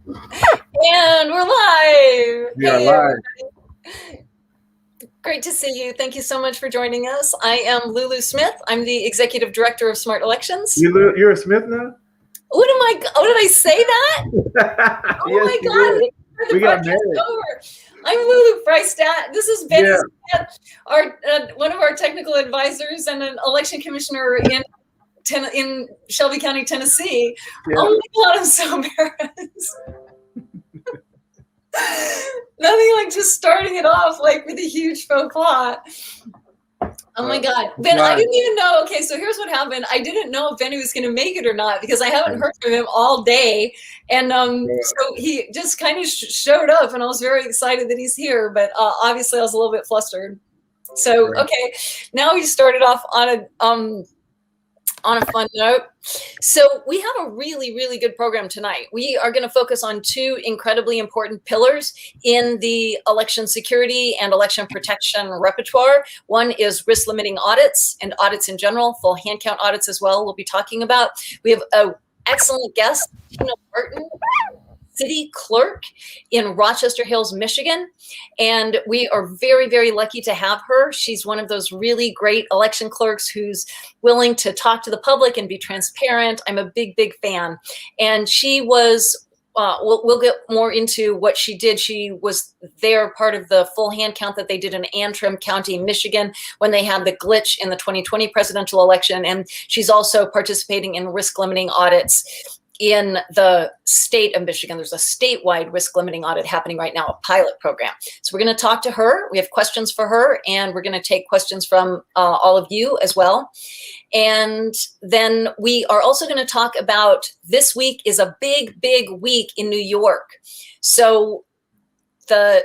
And we're live. We are Hey, live. everybody. Great to see you. Thank you so much for joining us. I am Lulu Smith. I'm the Executive Director of Smart Elections. You're a Smith now? What am I? Oh, did I say that? Oh Yes, my you God. did. The We got podcast married. over. I'm Lulu Freistat. This is Benny Yeah. Smith, one of our technical advisors and an election commissioner in Shelby County, Tennessee. Yeah. Oh my God, I'm so embarrassed. Nothing like just starting it off like with a huge faux pas. Oh my God. Ben, I didn't even know. Okay, so here's what happened. I didn't know if Benny was going to make it or not because I haven't heard from him all day. And so he just kind of showed up and I was very excited that he's here. But obviously I was a little bit flustered. So, okay, now we started off on a fun note. So we have a really, really good program tonight. We are going to focus on two incredibly important pillars in the election security and election protection repertoire. One is risk limiting audits and audits in general, full hand count audits as well. We'll be talking about. We have an excellent guest, Barton, City Clerk in Rochester Hills, Michigan. And we are very, very lucky to have her. She's one of those really great election clerks who's willing to talk to the public and be transparent. I'm a big, big fan. And she was, we'll get more into what she did. She was there part of the full hand count that they did in Antrim County, Michigan, when they had the glitch in the 2020 presidential election. And she's also participating in risk limiting audits in the state of Michigan. There's a statewide risk limiting audit happening right now, a pilot program. So we're going to talk to her. We have questions for her, and we're going to take questions from all of you as well. And then we are also going to talk about, this week is a big, big week in New York. So the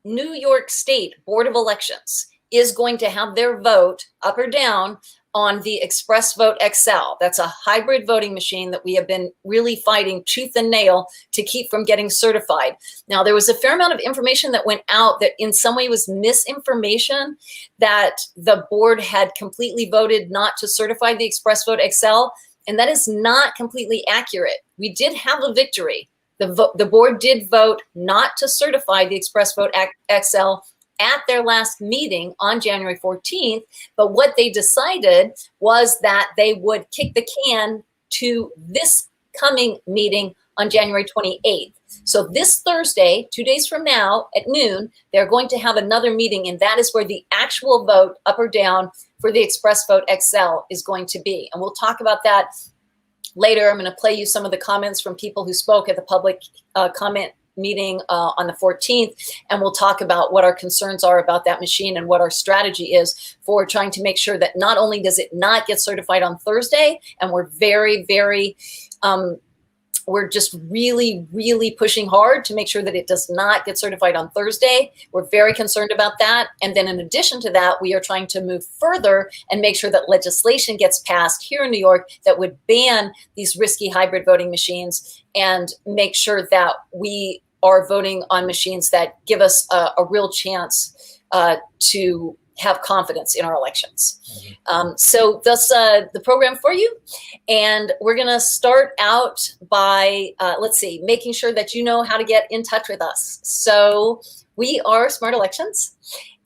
New York State Board of Elections is going to have their vote up or down on the Express Vote XL. That's a hybrid voting machine that we have been really fighting tooth and nail to keep from getting certified. Now, there was a fair amount of information that went out that in some way was misinformation, that the board had completely voted not to certify the Express Vote XL, and that is not completely accurate. We did have a victory. The board did vote not to certify the Express Vote XL at their last meeting on January 14th, but what they decided was that they would kick the can to this coming meeting on January 28th. So this Thursday, 2 days from now at noon, they're going to have another meeting, and that is where the actual vote up or down for the Express Vote XL is going to be. And we'll talk about that later. I'm going to play you some of the comments from people who spoke at the public comment meeting on the 14th, and we'll talk about what our concerns are about that machine and what our strategy is for trying to make sure that not only does it not get certified on Thursday, and we're very, very, we're just really, really pushing hard to make sure that it does not get certified on Thursday. We're very concerned about that. And then in addition to that, we are trying to move further and make sure that legislation gets passed here in New York that would ban these risky hybrid voting machines and make sure that we are voting on machines that give us a real chance to have confidence in our elections. So that's the program for you. And we're going to start out by, let's see, making sure that you know how to get in touch with us. So we are Smart Elections,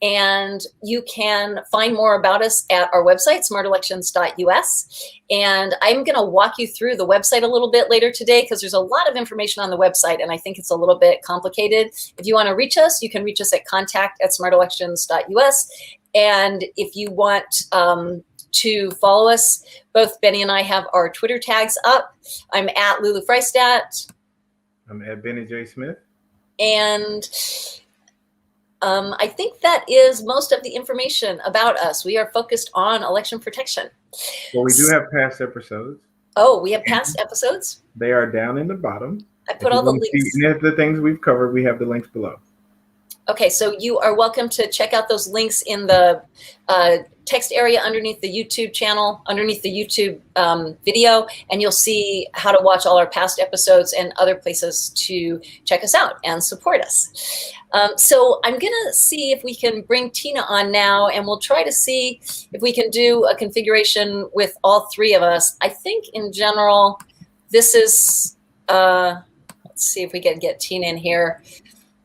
and you can find more about us at our website, smartelections.us. And I'm going to walk you through the website a little bit later today because there's a lot of information on the website, and I think it's a little bit complicated. If you want to reach us, you can reach us at contact@smartelections.us. And if you want to follow us, both Benny and I have our Twitter tags up. I'm at Lulu Freistat. I'm at Benny J. Smith. And I think that is most of the information about us. We are focused on election protection. Well, we do have past episodes. Oh, we have past episodes? They are down in the bottom. I put all the links. And if the things we've covered, we have the links below. Okay, so you are welcome to check out those links in the text area underneath the YouTube channel, underneath the YouTube video, and you'll see how to watch all our past episodes and other places to check us out and support us. So I'm going to see if we can bring Tina on now, and we'll try to see if we can do a configuration with all three of us. I think in general, this is, hold Let's see if we can get Tina in here.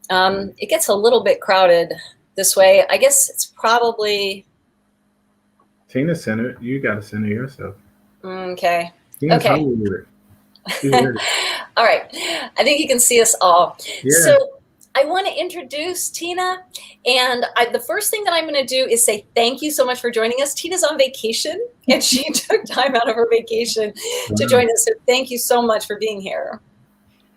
It gets a little bit crowded this way. I guess it's probably... Tina centered. You got to center yourself. Okay. Tina's Okay. hungry with it. She's ready. All right. I think you can see us all. Yeah. So I want to introduce Tina. And the first thing that I'm going to do is say thank you so much for joining us. Tina's on vacation, and she took time out of her vacation to join us. So thank you so much for being here.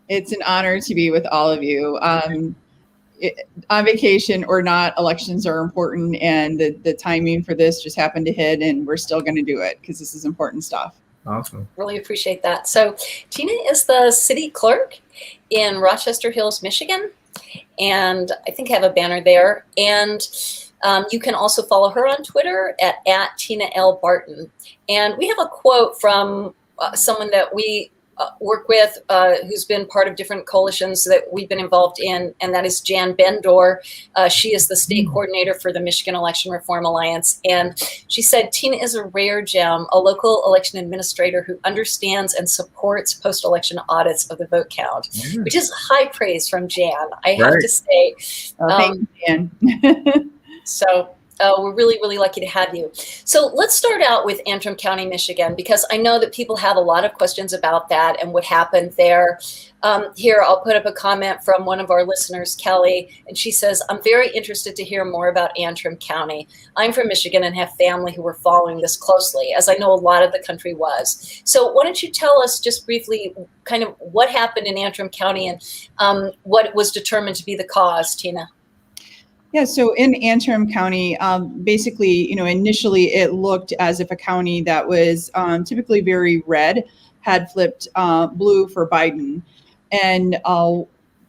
It's an honor to be with all of you. On vacation or not, elections are important, and the timing for this just happened to hit, and we're still going to do it because this is important stuff. Awesome. Really appreciate that. So Tina is the city clerk in Rochester Hills, Michigan. And I think I have a banner there. And you can also follow her on Twitter at Tina L. Barton. And we have a quote from someone that we work with who's been part of different coalitions that we've been involved in, and that is Jan Bendor. She is the state coordinator for the Michigan Election Reform Alliance. And she said, Tina is a rare gem, a local election administrator who understands and supports post-election audits of the vote count, which is high praise from Jan, I have to say. Thank you, Jan. So we're really, really lucky to have you. So let's start out with Antrim County, Michigan, because I know that people have a lot of questions about that and what happened there. Here, I'll put up a comment from one of our listeners, Kelly, and she says, I'm very interested to hear more about Antrim County. I'm from Michigan and have family who were following this closely, as I know a lot of the country was. So why don't you tell us just briefly kind of what happened in Antrim County and what was determined to be the cause, Tina? Yeah, so in Antrim County, basically, initially it looked as if a county that was typically very red had flipped blue for Biden. And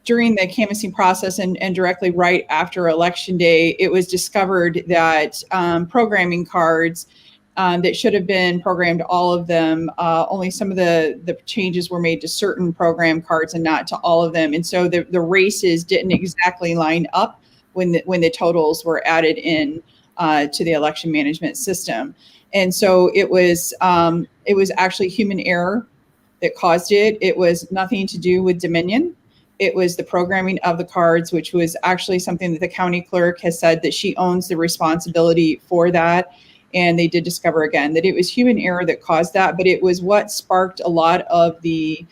during the canvassing process and directly right after Election Day, it was discovered that programming cards that should have been programmed, all of them, only some of the changes were made to certain program cards and not to all of them. And so the races didn't exactly line up when the totals were added in to the election management system. And so it was actually human error that caused it. It was nothing to do with Dominion. It was the programming of the cards, which was actually something that the county clerk has said that she owns the responsibility for that. And they did discover again that it was human error that caused that, but it was what sparked a lot of the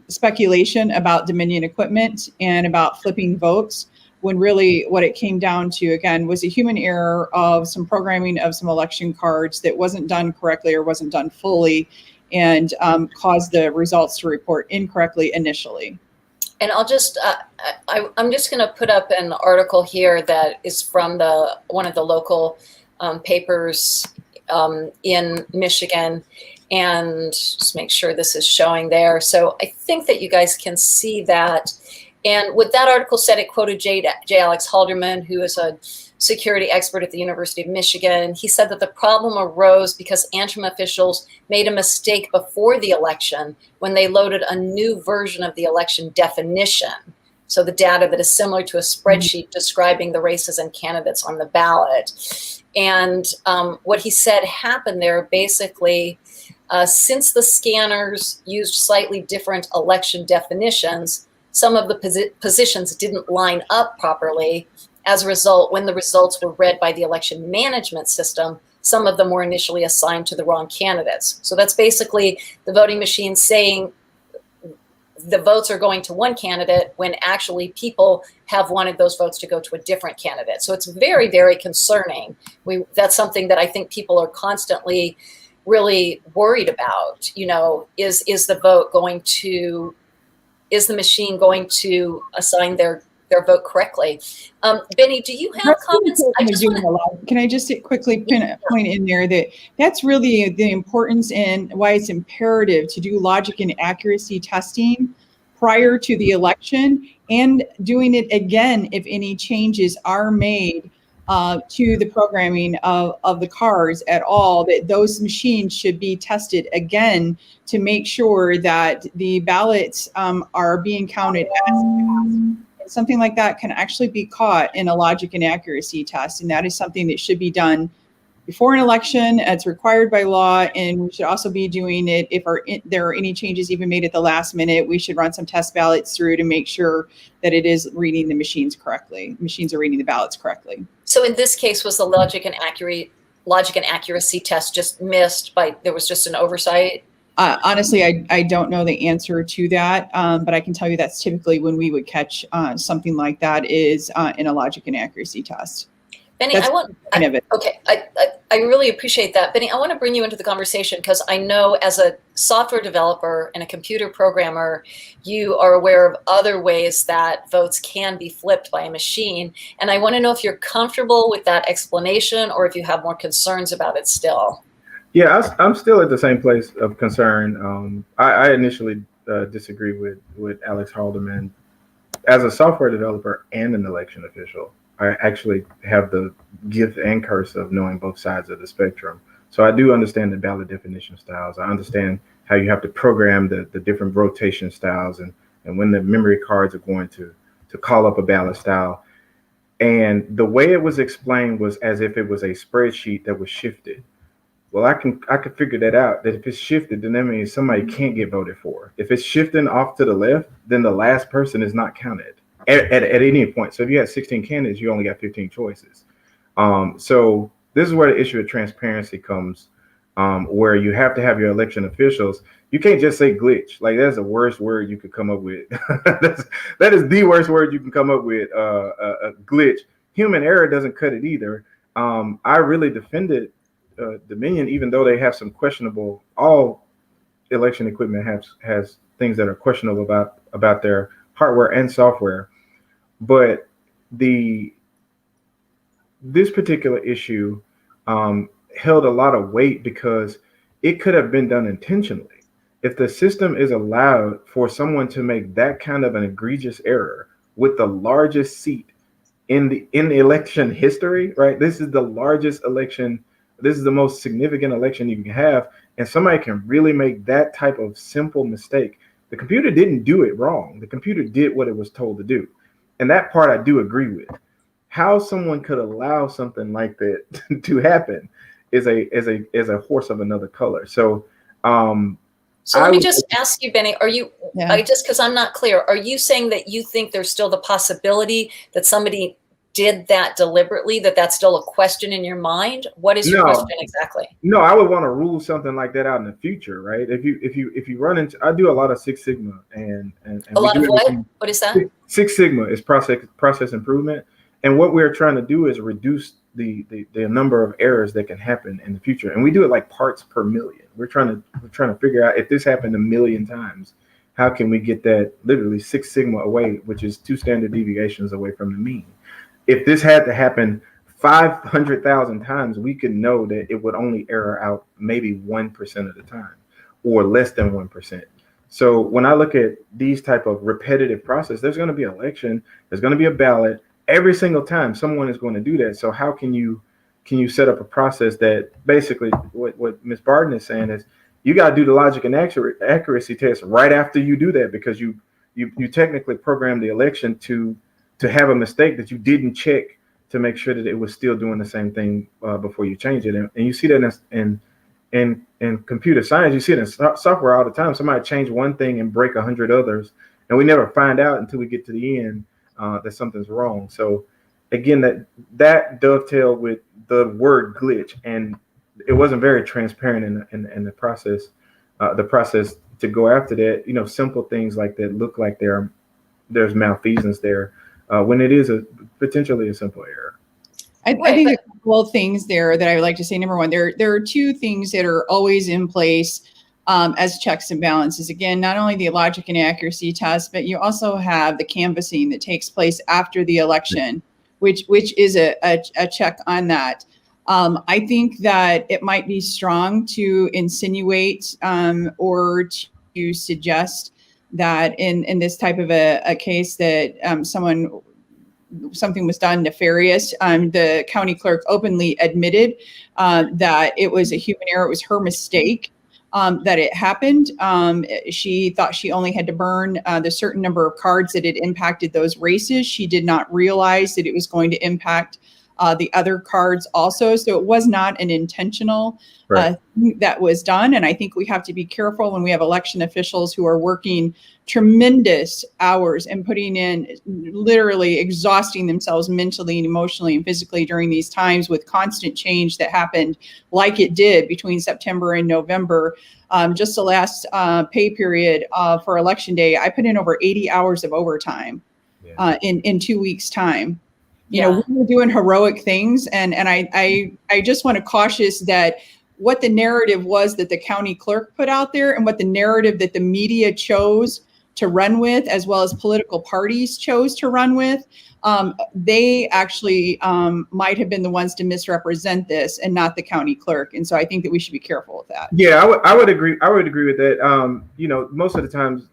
speculation about Dominion equipment and about flipping votes, when really what it came down to, again, was a human error of some programming of some election cards that wasn't done correctly or wasn't done fully, and caused the results to report incorrectly initially. And I'll just, I'm just going to put up an article here that is from one of the local papers in Michigan, and just make sure this is showing there. So I think that you guys can see that. And what that article said, it quoted J. Alex Halderman, who is a security expert at the University of Michigan. He said that the problem arose because Antrim officials made a mistake before the election when they loaded a new version of the election definition. So the data that is similar to a spreadsheet describing the races and candidates on the ballot. And what he said happened there, basically, since the scanners used slightly different election definitions, some of the positions didn't line up properly. As a result, when the results were read by the election management system, some of them were initially assigned to the wrong candidates. So that's basically the voting machine saying the votes are going to one candidate when actually people have wanted those votes to go to a different candidate. So it's very, very concerning. That's something that I think people are constantly really worried about. Is the vote going to, is the machine going to assign their vote correctly? Benny, do you have comments? Can I just quickly point in there that that's really the importance and why it's imperative to do logic and accuracy testing prior to the election, and doing it again if any changes are made to the programming of the cards at all, that those machines should be tested again to make sure that the ballots are being counted as something like that can actually be caught in a logic and accuracy test. And that is something that should be done before an election. It's required by law, and we should also be doing it if there are any changes even made at the last minute. We should run some test ballots through to make sure that it is reading the machines correctly. Machines are reading the ballots correctly. So in this case, was the logic and accuracy test just missed there was just an oversight? Honestly, I don't know the answer to that, but I can tell you that's typically when we would catch something like that is in a logic and accuracy test. Benny, okay, I really appreciate that. Benny, I want to bring you into the conversation because I know as a software developer and a computer programmer, you are aware of other ways that votes can be flipped by a machine. And I want to know if you're comfortable with that explanation or if you have more concerns about it still. Yeah, I'm still at the same place of concern. I initially disagree with Alex Haldeman. As a software developer and an election official, I actually have the gift and curse of knowing both sides of the spectrum. So I do understand the ballot definition styles. I understand how you have to program the different rotation styles and when the memory cards are going to call up a ballot style. And the way it was explained was as if it was a spreadsheet that was shifted. Well, I can figure that out, that if it's shifted, then that means somebody can't get voted for. If it's shifting off to the left, then the last person is not counted at any point. So if you had 16 candidates, you only got 15 choices. So this is where the issue of transparency comes, where you have to have your election officials. You can't just say glitch. Like, that's the worst word you could come up with. That is the worst word you can come up with, a glitch. Human error doesn't cut it either. I really defended Dominion, even though they have some questionable, all election equipment has things that are questionable about their hardware and software. But this particular issue held a lot of weight because it could have been done intentionally. If the system is allowed for someone to make that kind of an egregious error with the largest seat in the election history, right? This is the largest election. This is the most significant election you can have, and somebody can really make that type of simple mistake. The computer didn't do it wrong. The computer did what it was told to do. And that part I do agree with. How someone could allow something like that to happen is a horse of another color. So let me just ask you, Benny, because I'm not clear, are you saying that you think there's still the possibility that somebody did that deliberately, that's still a question in your mind? What is your question exactly? No, I would want to rule something like that out in the future, right? If you run into, I do a lot of Six Sigma and a lot of what? What is that? Six Sigma is process improvement, and what we're trying to do is reduce the number of errors that can happen in the future, and we do it like parts per million. We're trying to figure out if this happened 1 million times, how can we get that literally 6 sigma away, which is 2 standard deviations away from the mean. If this had to happen 500,000 times, we could know that it would only error out maybe 1% of the time, or less than 1%. So when I look at these type of repetitive process, there's going to be an election, there's going to be a ballot. Every single time someone is going to do that. So how can you set up a process that basically what Ms. Barton is saying is you got to do the logic and accuracy test right after you do that, because you technically programmed the election to have a mistake that you didn't check to make sure that it was still doing the same thing before you change it. And you see that in computer science, you see it in software all the time. Somebody change one thing and break 100 others, and we never find out until we get to the end that something's wrong. So again, that dovetailed with the word glitch, and it wasn't very transparent in the process. The process to go after that, simple things like that look like there's malfeasance there. When it is potentially a simple error. I think a couple of things there that I would like to say. Number one, there are 2 things that are always in place as checks and balances. Again, not only the logic and accuracy test, but you also have the canvassing that takes place after the election, which is a check on that. I think that it might be strong to insinuate or to suggest that in this type of a case that something was done nefarious. The county clerk openly admitted that it was a human error. It was her mistake that it happened. She thought she only had to burn the certain number of cards that had impacted those races. She did not realize that it was going to impact the other cards also. So it was not an intentional Right. thing that was done. And I think we have to be careful when we have election officials who are working tremendous hours and putting in, literally exhausting themselves mentally and emotionally and physically during these times with constant change that happened like it did between September and November. Just the last pay period for election day, I put in over 80 hours of overtime in 2 weeks' time. You know, we were doing heroic things, and I just want to cautious that what the narrative was that the county clerk put out there and what the narrative that the media chose to run with, as well as political parties chose to run with, they actually might have been the ones to misrepresent this and not the county clerk. And so I think that we should be careful with that. Yeah, I would agree. I would agree with that. You know, most of the times,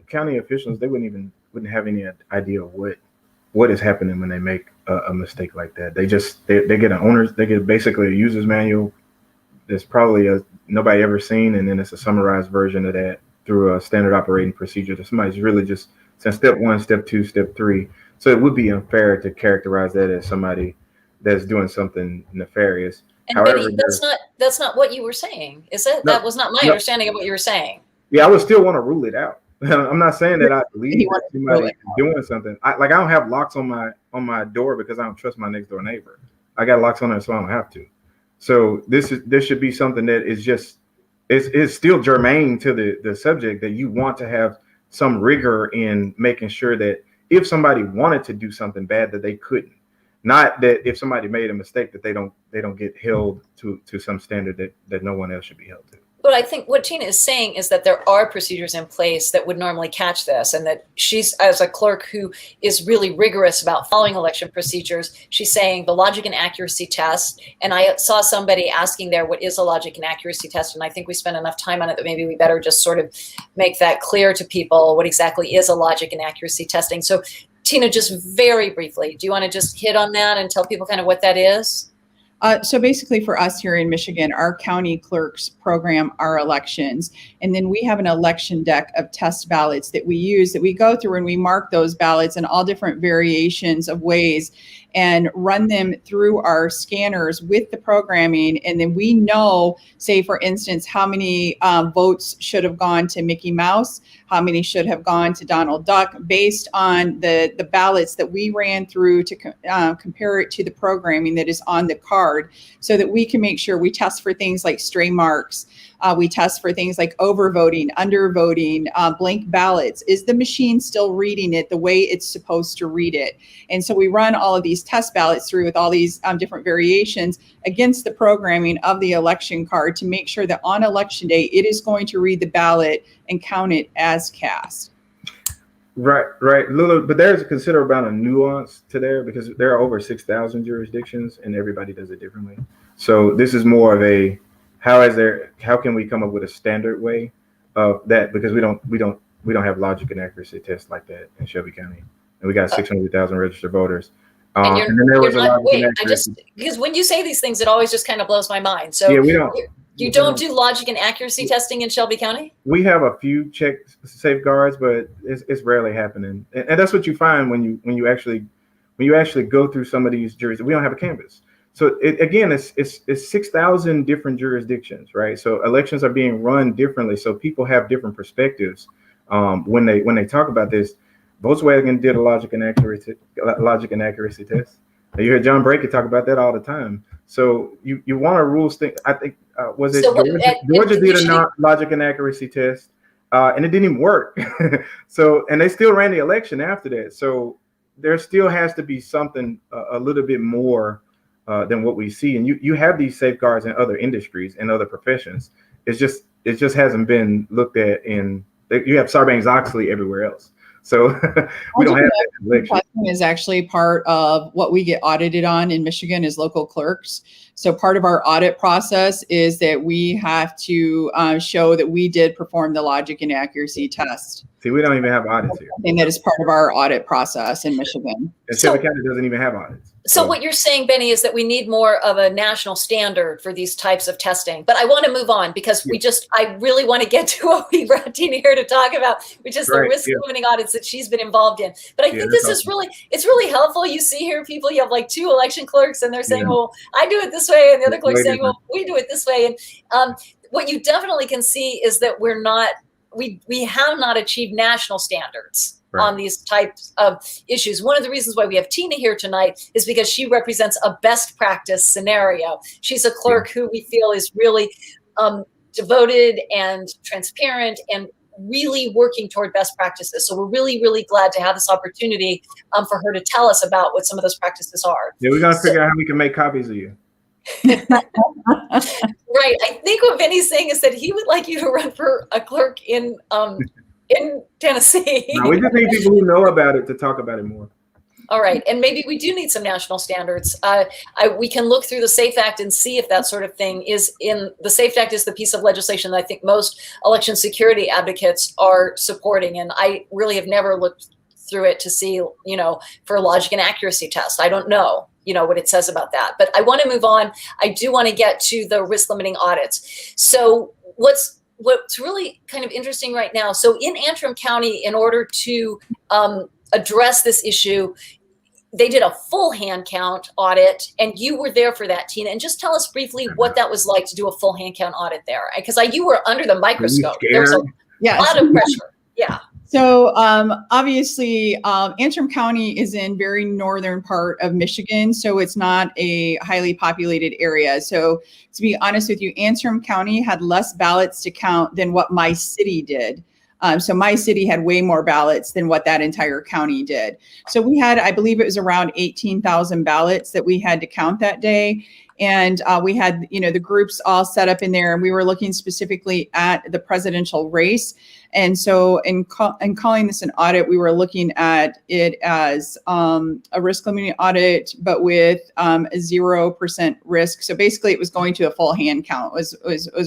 county officials, they wouldn't have any idea what is happening when they make a mistake like that. They get they get basically a user's manual. There's probably nobody ever seen, and then it's a summarized version of that through a standard operating procedure that somebody's really just since step 1, step 2, step 3. So it would be unfair to characterize that as somebody that's doing something nefarious. And however, Benny, that's not what you were saying, is it? No, that was not my understanding of what you were saying. Yeah, I would still want to rule it out. I'm not saying that I believe that somebody doing something. I don't have locks on my door because I don't trust my next door neighbor. I got locks on there so I don't have to. So this should be something that is still germane to the subject, that you want to have some rigor in making sure that if somebody wanted to do something bad, that they couldn't. Not that if somebody made a mistake that they don't get held to some standard that no one else should be held to. But I think what Tina is saying is that there are procedures in place that would normally catch this, and that she's, as a clerk who is really rigorous about following election procedures, she's saying the logic and accuracy test. And I saw somebody asking there, what is a logic and accuracy test? And I think we spent enough time on it that maybe we better just sort of make that clear to people, what exactly is a logic and accuracy testing. So Tina, just very briefly, do you want to just hit on that and tell people kind of what that is? So basically for us here in Michigan, our county clerks program our elections. And then we have an election deck of test ballots that we use, that we go through and we mark those ballots in all different variations of ways and run them through our scanners with the programming. And then we know, say, for instance, how many votes should have gone to Mickey Mouse, how many should have gone to Donald Duck, based on the ballots that we ran through to compare it to the programming that is on the card, so that we can make sure we test for things like stray marks. We test for things like overvoting, undervoting, blank ballots. Is the machine still reading it the way it's supposed to read it? And so we run all of these test ballots through with all these different variations against the programming of the election card to make sure that on election day, it is going to read the ballot and count it as cast. Right, Lulu, but there's a considerable amount of nuance to there, because there are over 6,000 jurisdictions and everybody does it differently. So this is more of a, how can we come up with a standard way of that? Because we don't have logic and accuracy tests like that in Shelby County, and we got 600,000 registered voters. And then there was a logic and accuracy. Because when you say these things, it always just kind of blows my mind. So yeah, we don't. You don't do logic and accuracy testing in Shelby County? We have a few check safeguards, but it's rarely happening. And that's what you find when you actually go through some of these jurisdictions. We don't have a canvas. So it's 6,000 different jurisdictions, right? So elections are being run differently. So people have different perspectives when they talk about this. Volkswagen did a logic and accuracy test. You hear John Brakey talk about that all the time. So you want to rule things. I think Georgia did a logic and accuracy test, and it didn't even work. So, and they still ran the election after that. So there still has to be something a little bit more than what we see. And you have these safeguards in other industries and other professions. It just hasn't been looked at you have Sarbanes-Oxley everywhere else. So we don't have that election. Is actually part of what we get audited on in Michigan is local clerks. So part of our audit process is that we have to show that we did perform the logic and accuracy test. See, we don't even have audits here. And that is part of our audit process in Michigan. And Suffolk County doesn't even have audits. So what you're saying, Benny, is that we need more of a national standard for these types of testing. But I want to move on because I really want to get to what we brought Tina here to talk about, which is the risk limiting audits that she's been involved in. But I think this is it's really helpful. You see here people, you have like 2 election clerks and they're saying, well, I do it this way. And the other clerk's saying, well, we do it this way. And what you definitely can see is that we have not achieved national standards on these types of issues. One of the reasons why we have Tina here tonight is because she represents a best practice scenario. She's a clerk who we feel is really devoted and transparent and really working toward best practices. So we're really, really glad to have this opportunity for her to tell us about what some of those practices are. Yeah, we're going to figure out how we can make copies of you. Right. I think what Benny's saying is that he would like you to run for a clerk in Tennessee. No, we just need people who know about it to talk about it more. All right. And maybe we do need some national standards. We can look through the SAFE Act and see if that sort of thing is in the SAFE Act is the piece of legislation that I think most election security advocates are supporting. And I really have never looked through it to see, for a logic and accuracy test. I don't know, what it says about that. But I want to move on. I do want to get to the risk limiting audits. So what's really kind of interesting right now. So in Antrim County, in order to address this issue, they did a full hand count audit, and you were there for that, Tina. And just tell us briefly what that was like to do a full hand count audit there, because you were under the microscope. There was a lot of pressure. Yeah. So obviously, Antrim County is in very northern part of Michigan, so it's not a highly populated area. So to be honest with you, Antrim County had less ballots to count than what my city did. So my city had way more ballots than what that entire county did. So we had, I believe it was around 18,000 ballots that we had to count that day. And we had, the groups all set up in there, and we were looking specifically at the presidential race. And so in calling this an audit, we were looking at it as a risk limiting audit, but with a 0% risk. So basically it was going to a full hand count was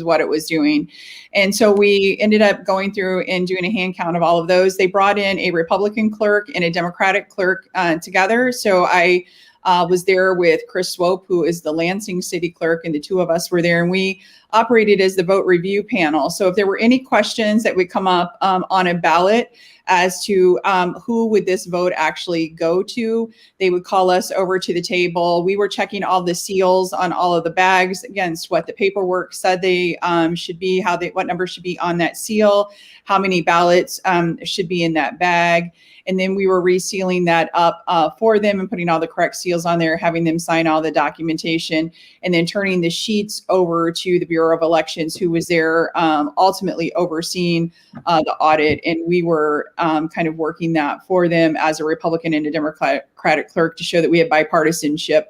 what it was doing. And so we ended up going through and doing a hand count of all of those. They brought in a Republican clerk and a Democratic clerk together. So I was there with Chris Swope, who is the Lansing city clerk, and the 2 of us were there, and we operated as the vote review panel. So if there were any questions that would come up on a ballot as to who would this vote actually go to, they would call us over to the table. We were checking all the seals on all of the bags against what the paperwork said they should be, what number should be on that seal, how many ballots should be in that bag. And then we were resealing that up for them and putting all the correct seals on there, having them sign all the documentation, and then turning the sheets over to the Bureau of Elections, who was there ultimately overseeing the audit. And we were kind of working that for them as a Republican and a Democratic clerk to show that we had bipartisanship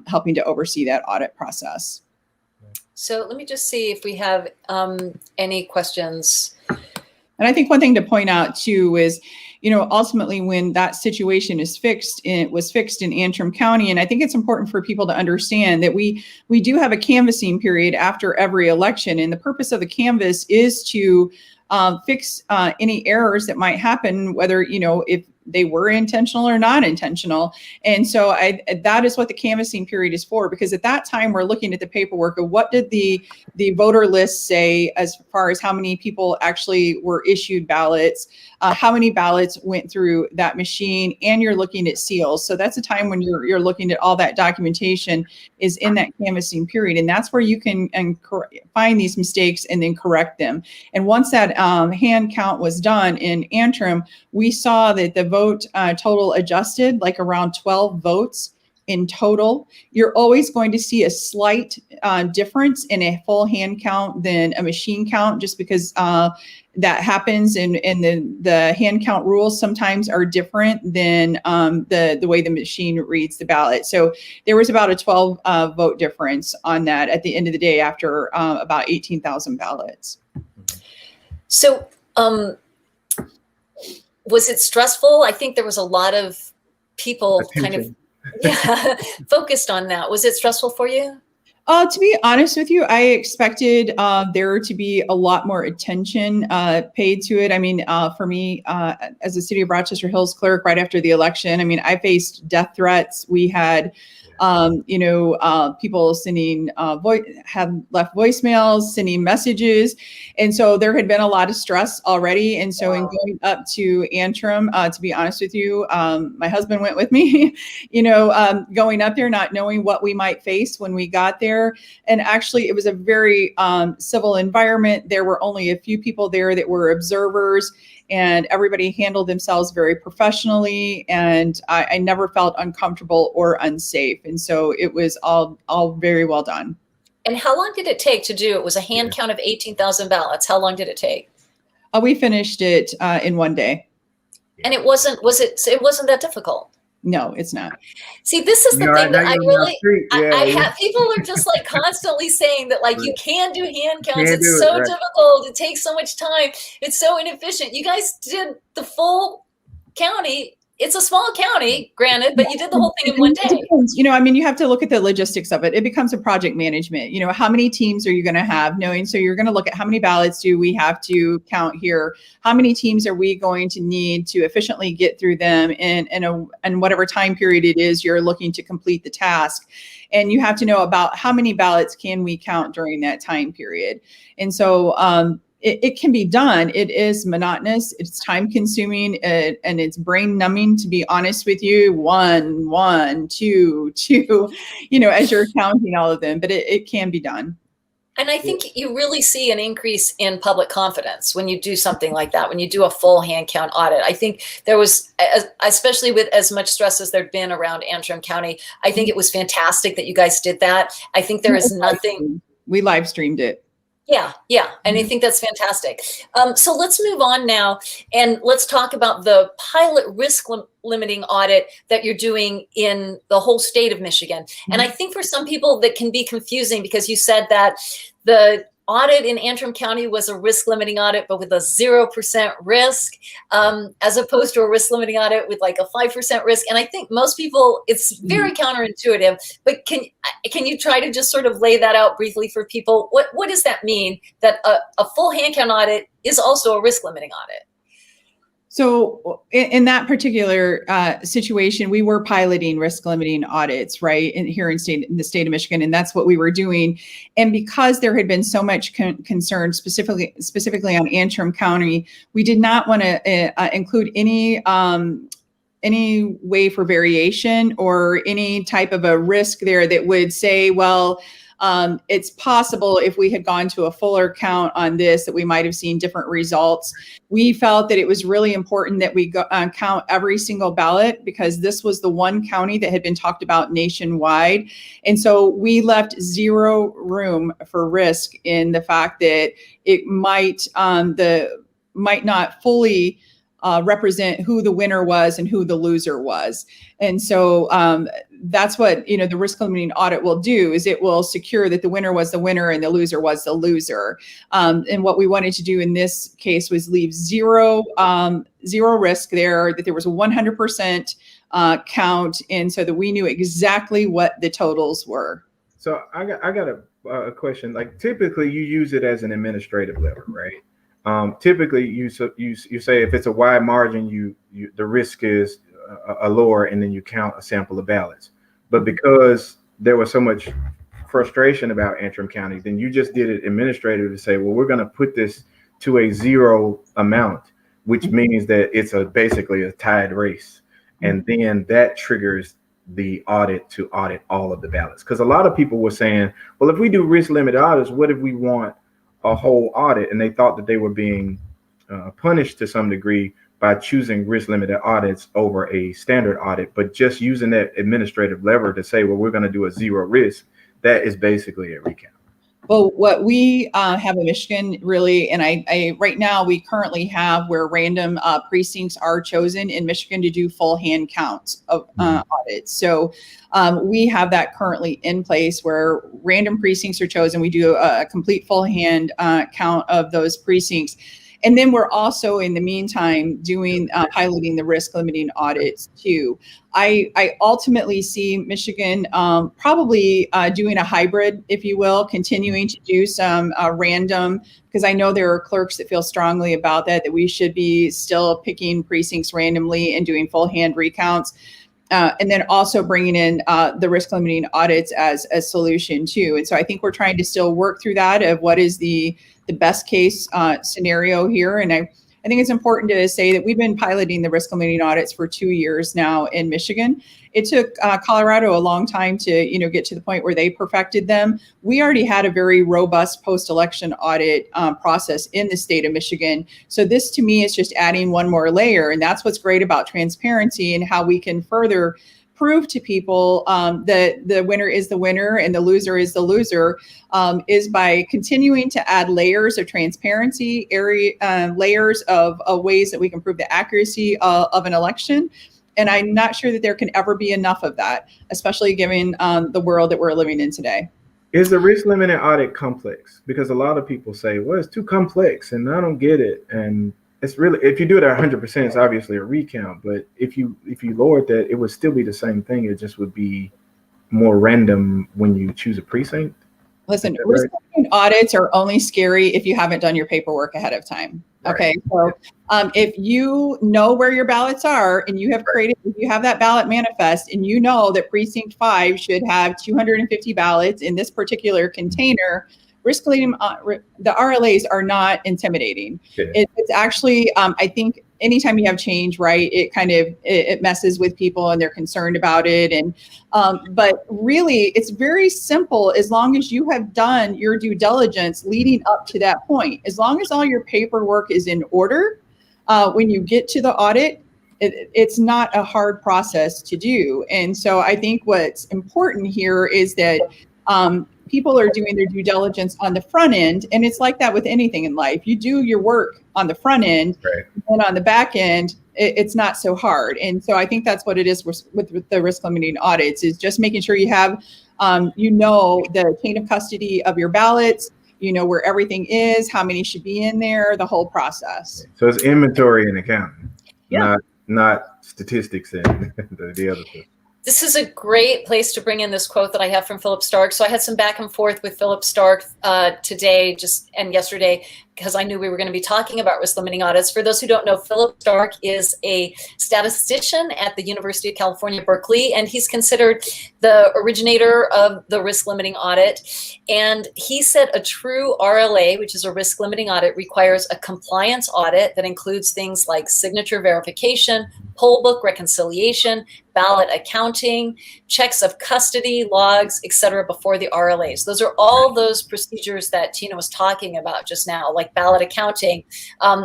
helping to oversee that audit process. So let me just see if we have any questions. And I think one thing to point out too is, ultimately when that situation is fixed, it was fixed in Antrim County. And I think it's important for people to understand that we do have a canvassing period after every election. And the purpose of the canvass is to fix any errors that might happen, whether, if they were intentional or not intentional. And so that is what the canvassing period is for, because at that time we're looking at the paperwork of what did the voter list say as far as how many people actually were issued ballots, how many ballots went through that machine, and you're looking at seals. So that's a time when you're looking at all that documentation is in that canvassing period. And that's where you can find these mistakes and then correct them. And once that hand count was done in Antrim, we saw that the vote total adjusted like around 12 votes in total. You're always going to see a slight difference in a full hand count than a machine count, just because that happens, and the hand count rules sometimes are different than the way the machine reads the ballot. So there was about a 12 vote difference on that at the end of the day after about 18,000 ballots. So was it stressful? I think there was a lot of people kind of focused on that. Was it stressful for you? To be honest with you, I expected there to be a lot more attention paid to it. I mean, for me, as a City of Rochester Hills clerk, right after the election, I mean, I faced death threats. We had, people sending have left voicemails, sending messages, and so there had been a lot of stress already. And so, in going up to Antrim, to be honest with you, my husband went with me. Going up there, not knowing what we might face when we got there. And actually, it was a very civil environment. There were only a few people there that were observers, and everybody handled themselves very professionally. And I never felt uncomfortable or unsafe. And so it was all very well done. And how long did it take to do? It was a hand count of 18,000 ballots. How long did it take? We finished it in one day. And it wasn't that difficult. No, it's not. See, this is the thing that I really, I have, people are just like constantly saying that like, you can do hand counts. It's so difficult. It takes so much time. It's so inefficient. You guys did the full county. It's a small county, granted, but you did the whole thing in one day. You have to look at the logistics of it. It becomes a project management. How many teams are you going to have? So you're going to look at how many ballots do we have to count here? How many teams are we going to need to efficiently get through them in whatever time period it is you're looking to complete the task? And you have to know about how many ballots can we count during that time period. And so, it can be done. It is monotonous. It's time consuming and it's brain numbing, to be honest with you. 1, 1, 2, 2, as you're counting all of them, but it can be done. And I think you really see an increase in public confidence when you do something like that, when you do a full hand count audit. I think there was, especially with as much stress as there'd been around Antrim County, I think it was fantastic that you guys did that. I think there is nothing. We live streamed it. Yeah. And I think that's fantastic. So let's move on now and let's talk about the pilot risk limiting audit that you're doing in the whole state of Michigan. And I think for some people that can be confusing because you said that the audit in Antrim County was a risk limiting audit, but with a 0% risk, as opposed to a risk limiting audit with like a 5% risk. And I think most people, it's very counterintuitive, but can you try to just sort of lay that out briefly for people? What does that mean that a full hand count audit is also a risk limiting audit? So in that particular situation, we were piloting risk limiting audits, right, here in the state of Michigan, and that's what we were doing. And because there had been so much concern specifically on Antrim County, we did not want to include any way for variation or any type of a risk there that would say, well, it's possible if we had gone to a fuller count on this that we might have seen different results. We felt that it was really important that we count every single ballot because this was the one county that had been talked about nationwide. And so we left zero room for risk in the fact that it might not fully represent who the winner was and who the loser was. And so that's what, the risk limiting audit will do is it will secure that the winner was the winner and the loser was the loser. And what we wanted to do in this case was leave zero risk there, that there was a 100% count. And so that we knew exactly what the totals were. So I got a question. Like typically you use it as an administrative lever, right? Typically you say if it's a wide margin, the risk is a lower, and then you count a sample of ballots. But because there was so much frustration about Antrim County, then you just did it administrative to say, well, we're going to put this to a zero amount, which means that it's basically a tied race. And then that triggers the audit to audit all of the ballots. Because a lot of people were saying, well, if we do risk limit audits, what if we want a whole audit? And they thought that they were being punished to some degree by choosing risk limited audits over a standard audit, but just using that administrative lever to say, well, we're going to do a zero risk, that is basically a recount. Well, what we have in Michigan really, and I right now we currently have where random precincts are chosen in Michigan to do full hand counts of audits. So we have that currently in place where random precincts are chosen. We do a complete full hand count of those precincts. And then we're also in the meantime doing piloting the risk limiting audits too. I ultimately see Michigan probably doing a hybrid, if you will, continuing to do some random, because I know there are clerks that feel strongly about that we should be still picking precincts randomly and doing full hand recounts. And then also bringing in the risk limiting audits as a solution too. And so I think we're trying to still work through that of what is the best case scenario here. And I think it's important to say that we've been piloting the risk limiting audits for 2 years now in Michigan. It took Colorado a long time to, get to the point where they perfected them. We already had a very robust post-election audit process in the state of Michigan. So this to me is just adding one more layer. And that's what's great about transparency and how we can further prove to people that the winner is the winner and the loser is the loser, is by continuing to add layers of transparency, layers of ways that we can prove the accuracy of an election. And I'm not sure that there can ever be enough of that, especially given the world that we're living in today. Is the risk limited audit complex? Because a lot of people say, well, it's too complex and I don't get it. And it's really, if you do it at 100%, it's obviously a recount. But if you lowered that, it would still be the same thing. It just would be more random when you choose a precinct. Listen, risk limiting audits are only scary if you haven't done your paperwork ahead of time. Okay, so if you know where your ballots are and you have you have that ballot manifest and you know that precinct 5 should have 250 ballots in this particular container, risk limiting, the RLAs are not intimidating. Yeah. It's actually, I think anytime you have change, right, it messes with people and they're concerned about it. And but really, it's very simple as long as you have done your due diligence leading up to that point. As long as all your paperwork is in order, when you get to the audit, it's not a hard process to do. And so I think what's important here is that people are doing their due diligence on the front end. And it's like that with anything in life. You do your work on the front end, and on the back end, it's not so hard. And so I think that's what it is with the risk limiting audits, is just making sure you have, the chain of custody of your ballots, where everything is, how many should be in there, the whole process. So it's inventory and accounting, not statistics and the other stuff. This is a great place to bring in this quote that I have from Philip Stark. So I had some back and forth with Philip Stark today and yesterday, because I knew we were going to be talking about risk limiting audits. For those who don't know, Philip Stark is a statistician at the University of California, Berkeley, and he's considered the originator of the risk limiting audit. And he said a true RLA, which is a risk limiting audit, requires a compliance audit that includes things like signature verification, poll book reconciliation, ballot accounting, checks of custody, logs, etc. before the RLAs. Those are all those procedures that Tina was talking about just now, like ballot accounting.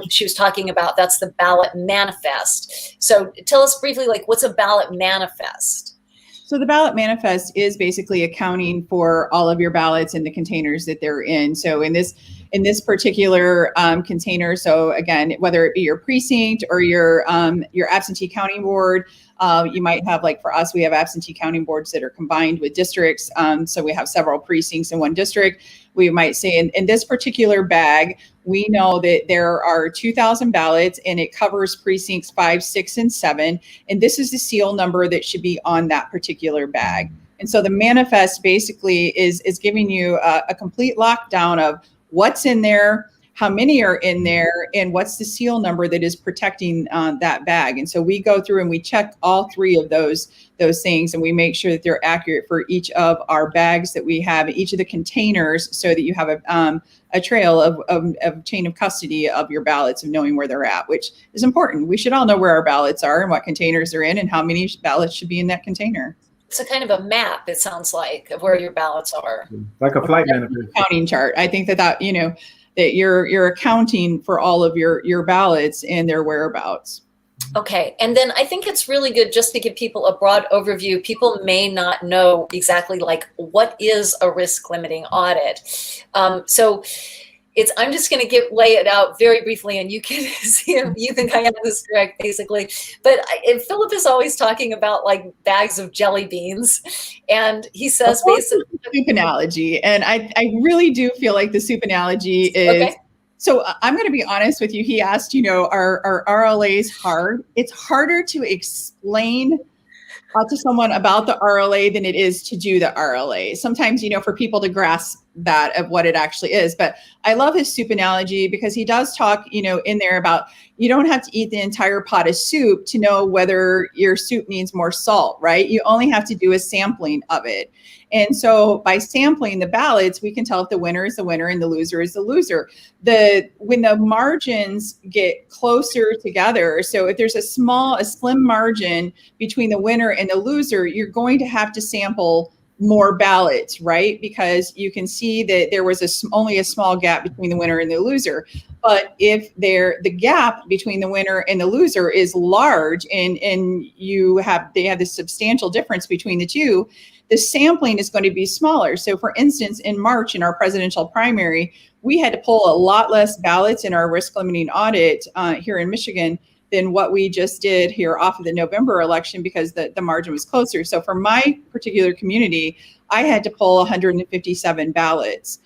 She was talking about, that's the ballot manifest. So tell us briefly, what's a ballot manifest? So the ballot manifest is basically accounting for all of your ballots in the containers that they're in. So in this particular container, so again, whether it be your precinct or your absentee counting board, you might have, for us, we have absentee counting boards that are combined with districts. So we have several precincts in one district. We might say in this particular bag, we know that there are 2,000 ballots and it covers precincts 5, 6, and 7. And this is the seal number that should be on that particular bag. And so the manifest basically is giving you a complete lockdown of what's in there, how many are in there, and what's the seal number that is protecting that bag. And so we go through and we check all 3 of those things, and we make sure that they're accurate for each of our bags that we have, each of the containers, so that you have a trail of chain of custody of your ballots, of knowing where they're at, which is important. We should all know where our ballots are and what containers they're in and how many ballots should be in that container. It's a kind of a map, it sounds like, of where your ballots are. Like a flight manifest. Counting chart. I think that you're accounting for all of your ballots and their whereabouts. Okay. And then I think it's really good just to give people a broad overview. People may not know exactly what is a risk limiting audit. So I'm just going to lay it out very briefly, and you can see if you think I have this correct, basically. But Philip is always talking about bags of jelly beans, and he says basically soup analogy. And I really do feel like the soup analogy is So I'm going to be honest with you. He asked, are RLAs hard? It's harder to explain to someone about the RLA than it is to do the RLA. Sometimes, for people to grasp that of what it actually is. But I love his soup analogy because he does talk, in there about you don't have to eat the entire pot of soup to know whether your soup needs more salt, right? You only have to do a sampling of it. And so by sampling the ballots, we can tell if the winner is the winner and the loser is the loser. When the margins get closer together, so if there's a slim margin between the winner and the loser, you're going to have to sample more ballots, right? Because you can see that there was only a small gap between the winner and the loser. But if the gap between the winner and the loser is large and they have this substantial difference between the two, the sampling is going to be smaller. So for instance, in March in our presidential primary, we had to pull a lot less ballots in our risk limiting audit here in Michigan than what we just did here off of the November election because the margin was closer. So for my particular community, I had to pull 157 ballots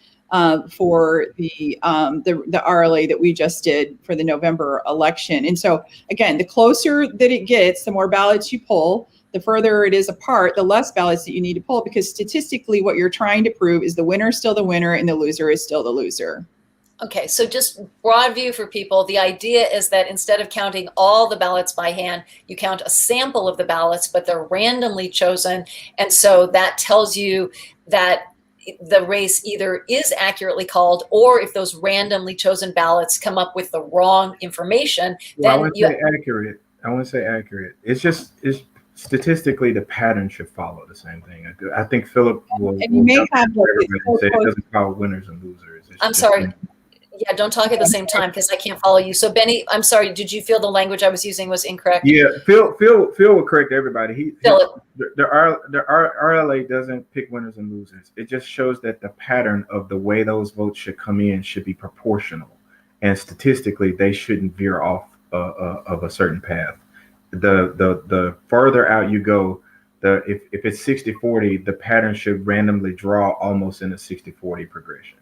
for the RLA that we just did for the November election. And so again, the closer that it gets, the more ballots you pull, the further it is apart, the less ballots that you need to pull, because statistically what you're trying to prove is the winner is still the winner and the loser is still the loser. Okay, so just broad view for people, the idea is that instead of counting all the ballots by hand, you count a sample of the ballots, but they're randomly chosen. And so that tells you that the race either is accurately called, or if those randomly chosen ballots come up with the wrong information, well, then I wouldn't say accurate. It's statistically the pattern should follow the same thing. I think Philip will. And you may have say it doesn't call winners and losers. I'm sorry. Yeah, don't talk at the same time because I can't follow you. So Benny, I'm sorry. Did you feel the language I was using was incorrect? Yeah, Phil will correct everybody. The RLA doesn't pick winners and losers. It just shows that the pattern of the way those votes should come in should be proportional, and statistically they shouldn't veer off of a certain path. The further out you go, if it's 60-40, the pattern should randomly draw almost in a 60-40 progression.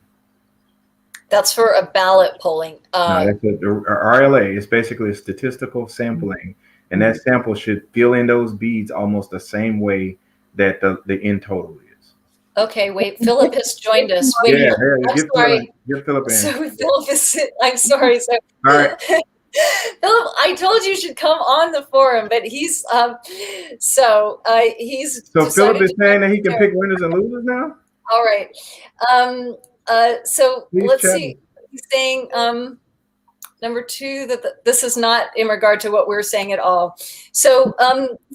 That's for a ballot polling. No, that's the RLA is basically a statistical sampling, and that sample should fill in those beads almost the same way that the end total is. Okay, wait. Philip has joined us. Wait, yeah, I'm sorry. Get Philip in. So Philip is. I'm sorry. So, all right. Philip, I told you should come on the forum, but he's he's. So Philip is saying that he can pick winners and losers now. All right. So please let's see. He's saying number two that this is not in regard to what we're saying at all. So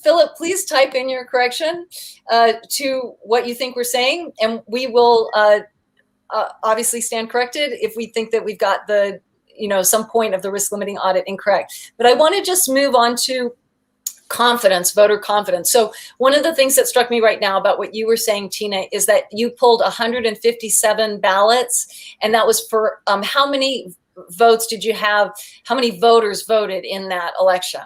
Philip, please type in your correction to what you think we're saying, and we will obviously stand corrected if we think that we've got some point of the risk limiting audit incorrect. But I want to just move on to confidence, voter confidence. So one of the things that struck me right now about what you were saying, Tina, is that you pulled 157 ballots, and that was for how many votes did you have? How many voters voted in that election?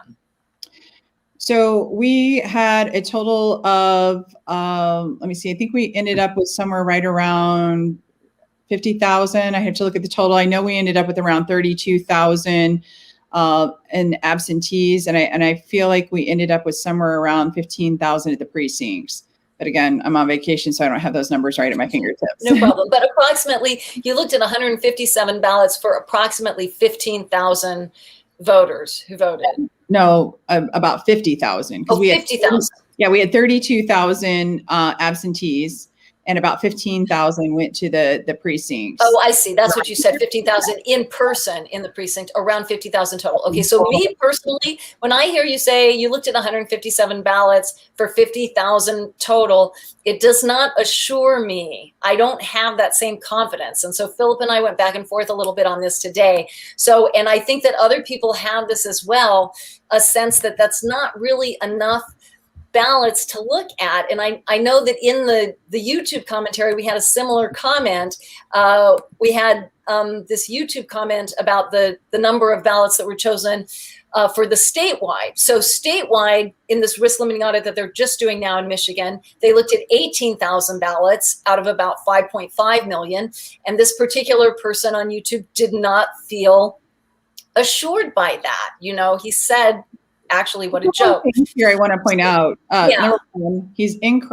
So we had a total of, let me see, I think we ended up with somewhere right around 50,000. I have to look at the total. I know we ended up with around 32,000 in absentees, and I feel like we ended up with somewhere around 15,000 at the precincts. But again, I'm on vacation, so I don't have those numbers right at my fingertips. No problem. But approximately, you looked at 157 ballots for approximately 15,000 voters who voted. No, about 50,000. Oh, 50,000. Yeah, we had 32,000 absentees, and about 15,000 went to the precincts. Oh, I see. That's what you said. 15,000 in person in the precinct, around 50,000 total. Okay, so me personally, when I hear you say you looked at 157 ballots for 50,000 total, it does not assure me. I don't have that same confidence. And so Philip and I went back and forth a little bit on this today. So, and I think that other people have this as well, a sense that that's not really enough ballots to look at. And I know that in the YouTube commentary, we had a similar comment. We had this YouTube comment about the number of ballots that were chosen for the statewide. So statewide, in this risk limiting audit that they're just doing now in Michigan, they looked at 18,000 ballots out of about 5.5 million. And this particular person on YouTube did not feel assured by that. You know, he said, actually, what a joke. Here, I want to point out, Yeah. number one,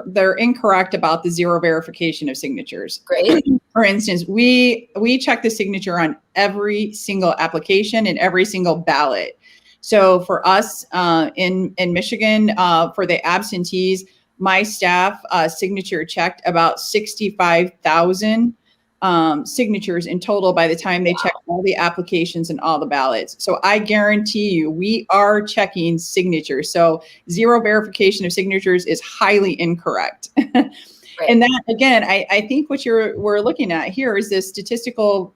they're incorrect about the zero verification of signatures. Great. For instance, we check the signature on every single application and every single ballot. So for us in Michigan, for the absentees, my staff signature checked about 65,000 signatures in total by the time they check all the applications and all the ballots. So I guarantee you, we are checking signatures. So zero verification of signatures is highly incorrect. Right. And that, again, I think what we're looking at here is this statistical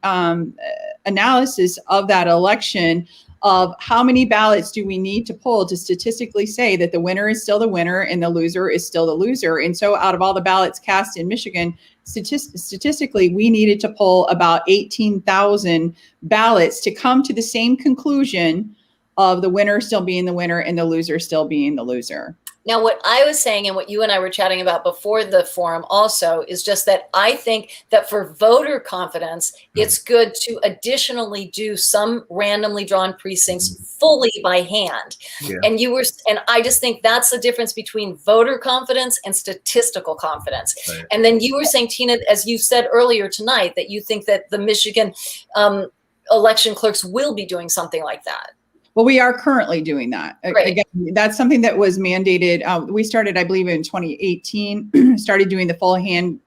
analysis of that election of how many ballots do we need to pull to statistically say that the winner is still the winner and the loser is still the loser. And so out of all the ballots cast in Michigan, statistically, we needed to pull about 18,000 ballots to come to the same conclusion of the winner still being the winner and the loser still being the loser. Now, what I was saying and what you and I were chatting about before the forum also is just that I think that for voter confidence, it's good to additionally do some randomly drawn precincts fully by hand. Yeah. And I just think that's the difference between voter confidence and statistical confidence. Right. And then you were saying, Tina, as you said earlier tonight, that you think that the Michigan election clerks will be doing something like that. Well, we are currently doing that. Right. Again, that's something that was mandated. We started, I believe, in 2018, started doing the full hand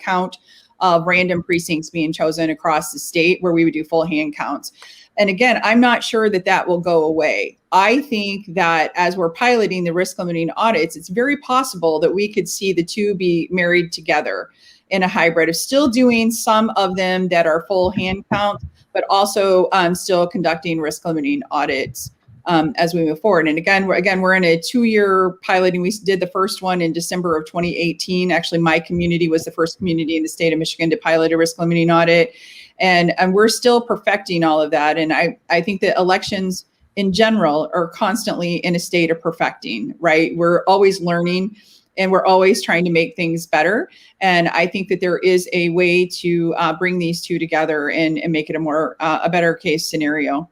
count of random precincts being chosen across the state where we would do full hand counts. And again, I'm not sure that that will go away. I think that as we're piloting the risk limiting audits, it's very possible that we could see the two be married together in a hybrid of still doing some of them that are full hand count, but also still conducting risk limiting audits as we move forward. And again, we're in a 2-year piloting. We did the first one in December of 2018. Actually, my community was the first community in the state of Michigan to pilot a risk limiting audit. And we're still perfecting all of that. And I think that elections in general are constantly in a state of perfecting, right? We're always learning and we're always trying to make things better. And I think that there is a way to bring these two together and make it a better case scenario.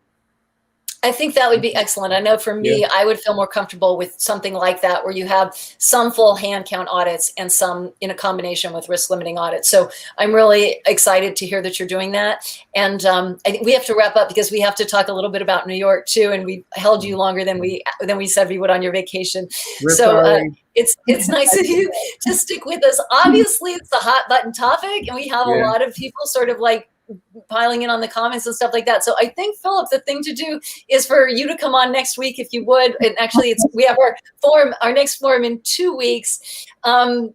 I think that would be excellent. I know for me, I would feel more comfortable with something like that, where you have some full hand count audits and some in a combination with risk limiting audits. So I'm really excited to hear that you're doing that. And I think we have to wrap up because we have to talk a little bit about New York too. And we held you longer than we said we would on your vacation. It's nice of you to stick with us. Obviously, it's a hot button topic, and we have a lot of people sort of like piling in on the comments and stuff like that. So I think, Philip, the thing to do is for you to come on next week if you would. And actually, we have our next forum in 2 weeks, and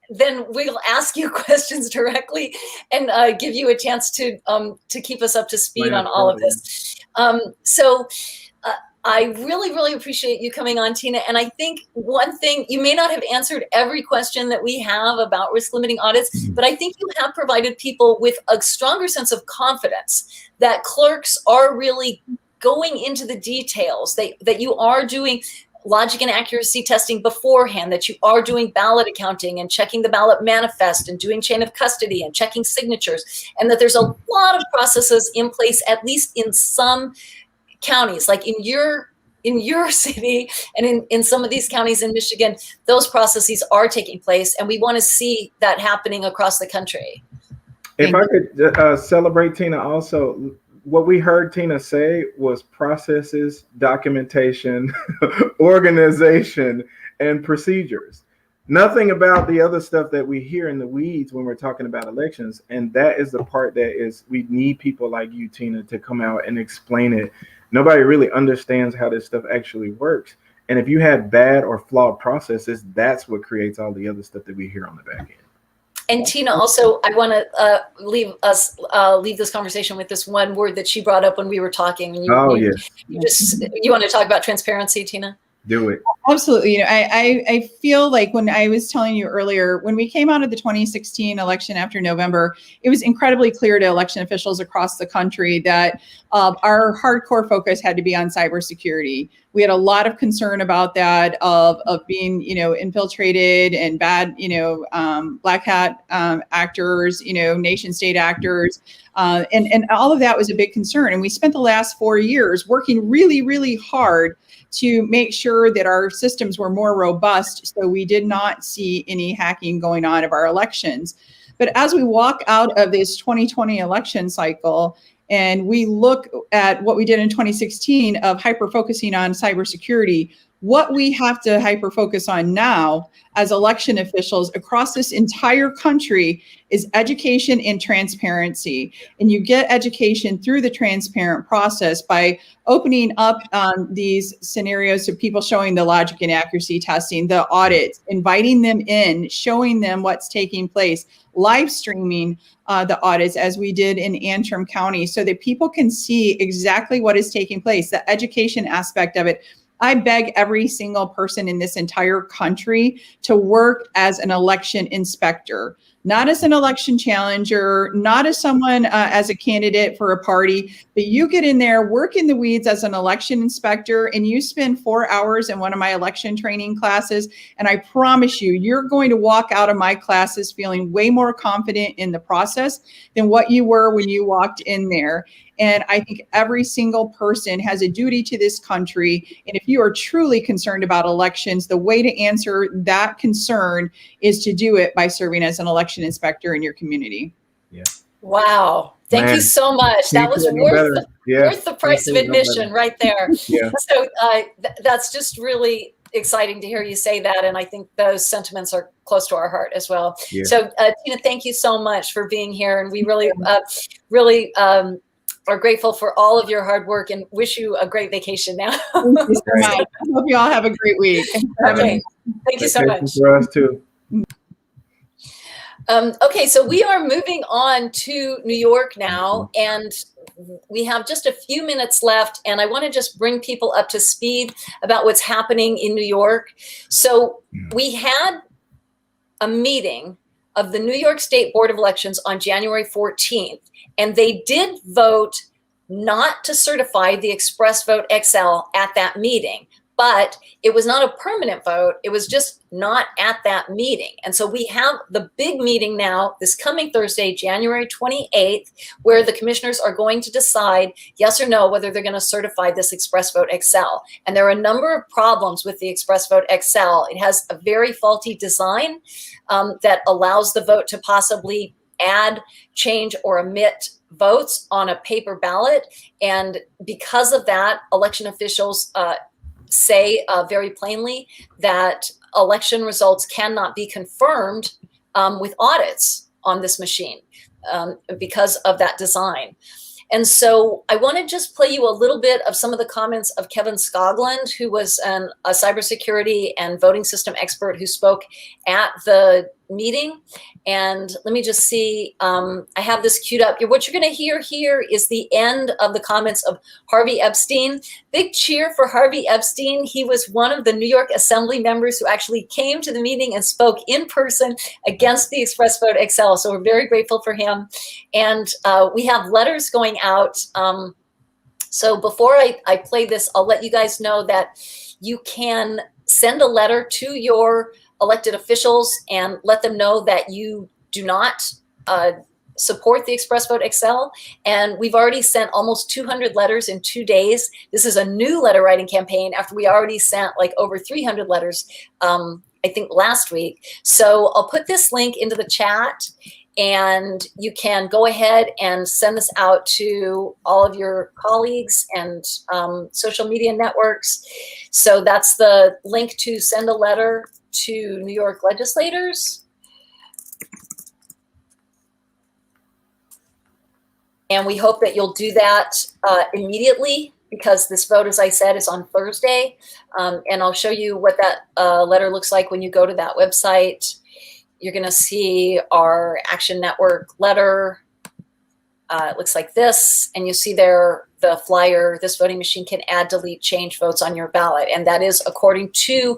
then we'll ask you questions directly and give you a chance to keep us up to speed on all of this. I really, really appreciate you coming on, Tina. And I think one thing, you may not have answered every question that we have about risk limiting audits, but I think you have provided people with a stronger sense of confidence that clerks are really going into the details, that you are doing logic and accuracy testing beforehand, that you are doing ballot accounting and checking the ballot manifest and doing chain of custody and checking signatures, and that there's a lot of processes in place, at least in some counties, like in your city and in some of these counties in Michigan, those processes are taking place, and we want to see that happening across the country. If I could celebrate Tina also, what we heard Tina say was processes, documentation, organization, and procedures. Nothing about the other stuff that we hear in the weeds when we're talking about elections. And that is the part that we need people like you, Tina, to come out and explain it. Nobody really understands how this stuff actually works. And if you had bad or flawed processes, that's what creates all the other stuff that we hear on the back end. And Tina, also, I want to leave this conversation with this one word that she brought up when we were talking. And you want to talk about transparency, Tina? Do it. Absolutely. I feel like when I was telling you earlier, when we came out of the 2016 election after November, it was incredibly clear to election officials across the country that our hardcore focus had to be on cybersecurity. We had a lot of concern about that, of being, infiltrated and bad, black hat actors, nation state actors. And all of that was a big concern. And we spent the last 4 years working really, really hard to make sure that our systems were more robust, so we did not see any hacking going on of our elections. But as we walk out of this 2020 election cycle and we look at what we did in 2016 of hyper-focusing on cybersecurity, what we have to hyper-focus on now as election officials across this entire country is education and transparency. And you get education through the transparent process by opening up these scenarios of people showing the logic and accuracy testing, the audits, inviting them in, showing them what's taking place, live streaming the audits as we did in Antrim County so that people can see exactly what is taking place, the education aspect of it. I beg every single person in this entire country to work as an election inspector, not as an election challenger, not as someone as a candidate for a party, but you get in there, work in the weeds as an election inspector, and you spend 4 hours in one of my election training classes. And I promise you, you're going to walk out of my classes feeling way more confident in the process than what you were when you walked in there. And I think every single person has a duty to this country. And if you are truly concerned about elections, the way to answer that concern is to do it by serving as an election inspector in your community. Yeah. Wow. Thank you so much. That was worth the price of admission right there. Yeah. So that's just really exciting to hear you say that. And I think those sentiments are close to our heart as well. Yeah. So Tina, thank you so much for being here. And we really, are grateful for all of your hard work and wish you a great vacation now. Thank you so much. I hope you all have a great week. Okay. Thank you so much. For us too. Okay, so we are moving on to New York now, and we have just a few minutes left, and I want to just bring people up to speed about what's happening in New York. So we had a meeting of the New York State Board of Elections on January 14th, and they did vote not to certify the Express Vote XL at that meeting. But it was not a permanent vote. It was just not at that meeting. And so we have the big meeting now this coming Thursday, January 28th, where the commissioners are going to decide yes or no whether they're going to certify this Express Vote XL. And there are a number of problems with the Express Vote XL. It has a very faulty design that allows the vote to possibly add, change, or omit votes on a paper ballot. And because of that, election officials say very plainly that election results cannot be confirmed with audits on this machine because of that design. And so I want to just play you a little bit of some of the comments of Kevin Skoglund, who was a cybersecurity and voting system expert who spoke at the meeting. And let me just see, I have this queued up. What you're going to hear here is the end of the comments of Harvey Epstein. Big cheer for Harvey Epstein. He was one of the New York Assembly members who actually came to the meeting and spoke in person against the Express Vote XL. So we're very grateful for him. And we have letters going out. So before I play this, I'll let you guys know that you can send a letter to your elected officials and let them know that you do not support the Express Vote XL. And we've already sent almost 200 letters in 2 days. This is a new letter writing campaign after we already sent like over 300 letters, I think last week. So I'll put this link into the chat and you can go ahead and send this out to all of your colleagues and social media networks. So that's the link to send a letter to New York legislators. And we hope that you'll do that immediately because this vote, as I said, is on Thursday. And I'll show you what that letter looks like when you go to that website. You're going to see our Action Network letter. it looks like this, and you see there the flyer. This voting machine can add, delete, change votes on your ballot, and that is according to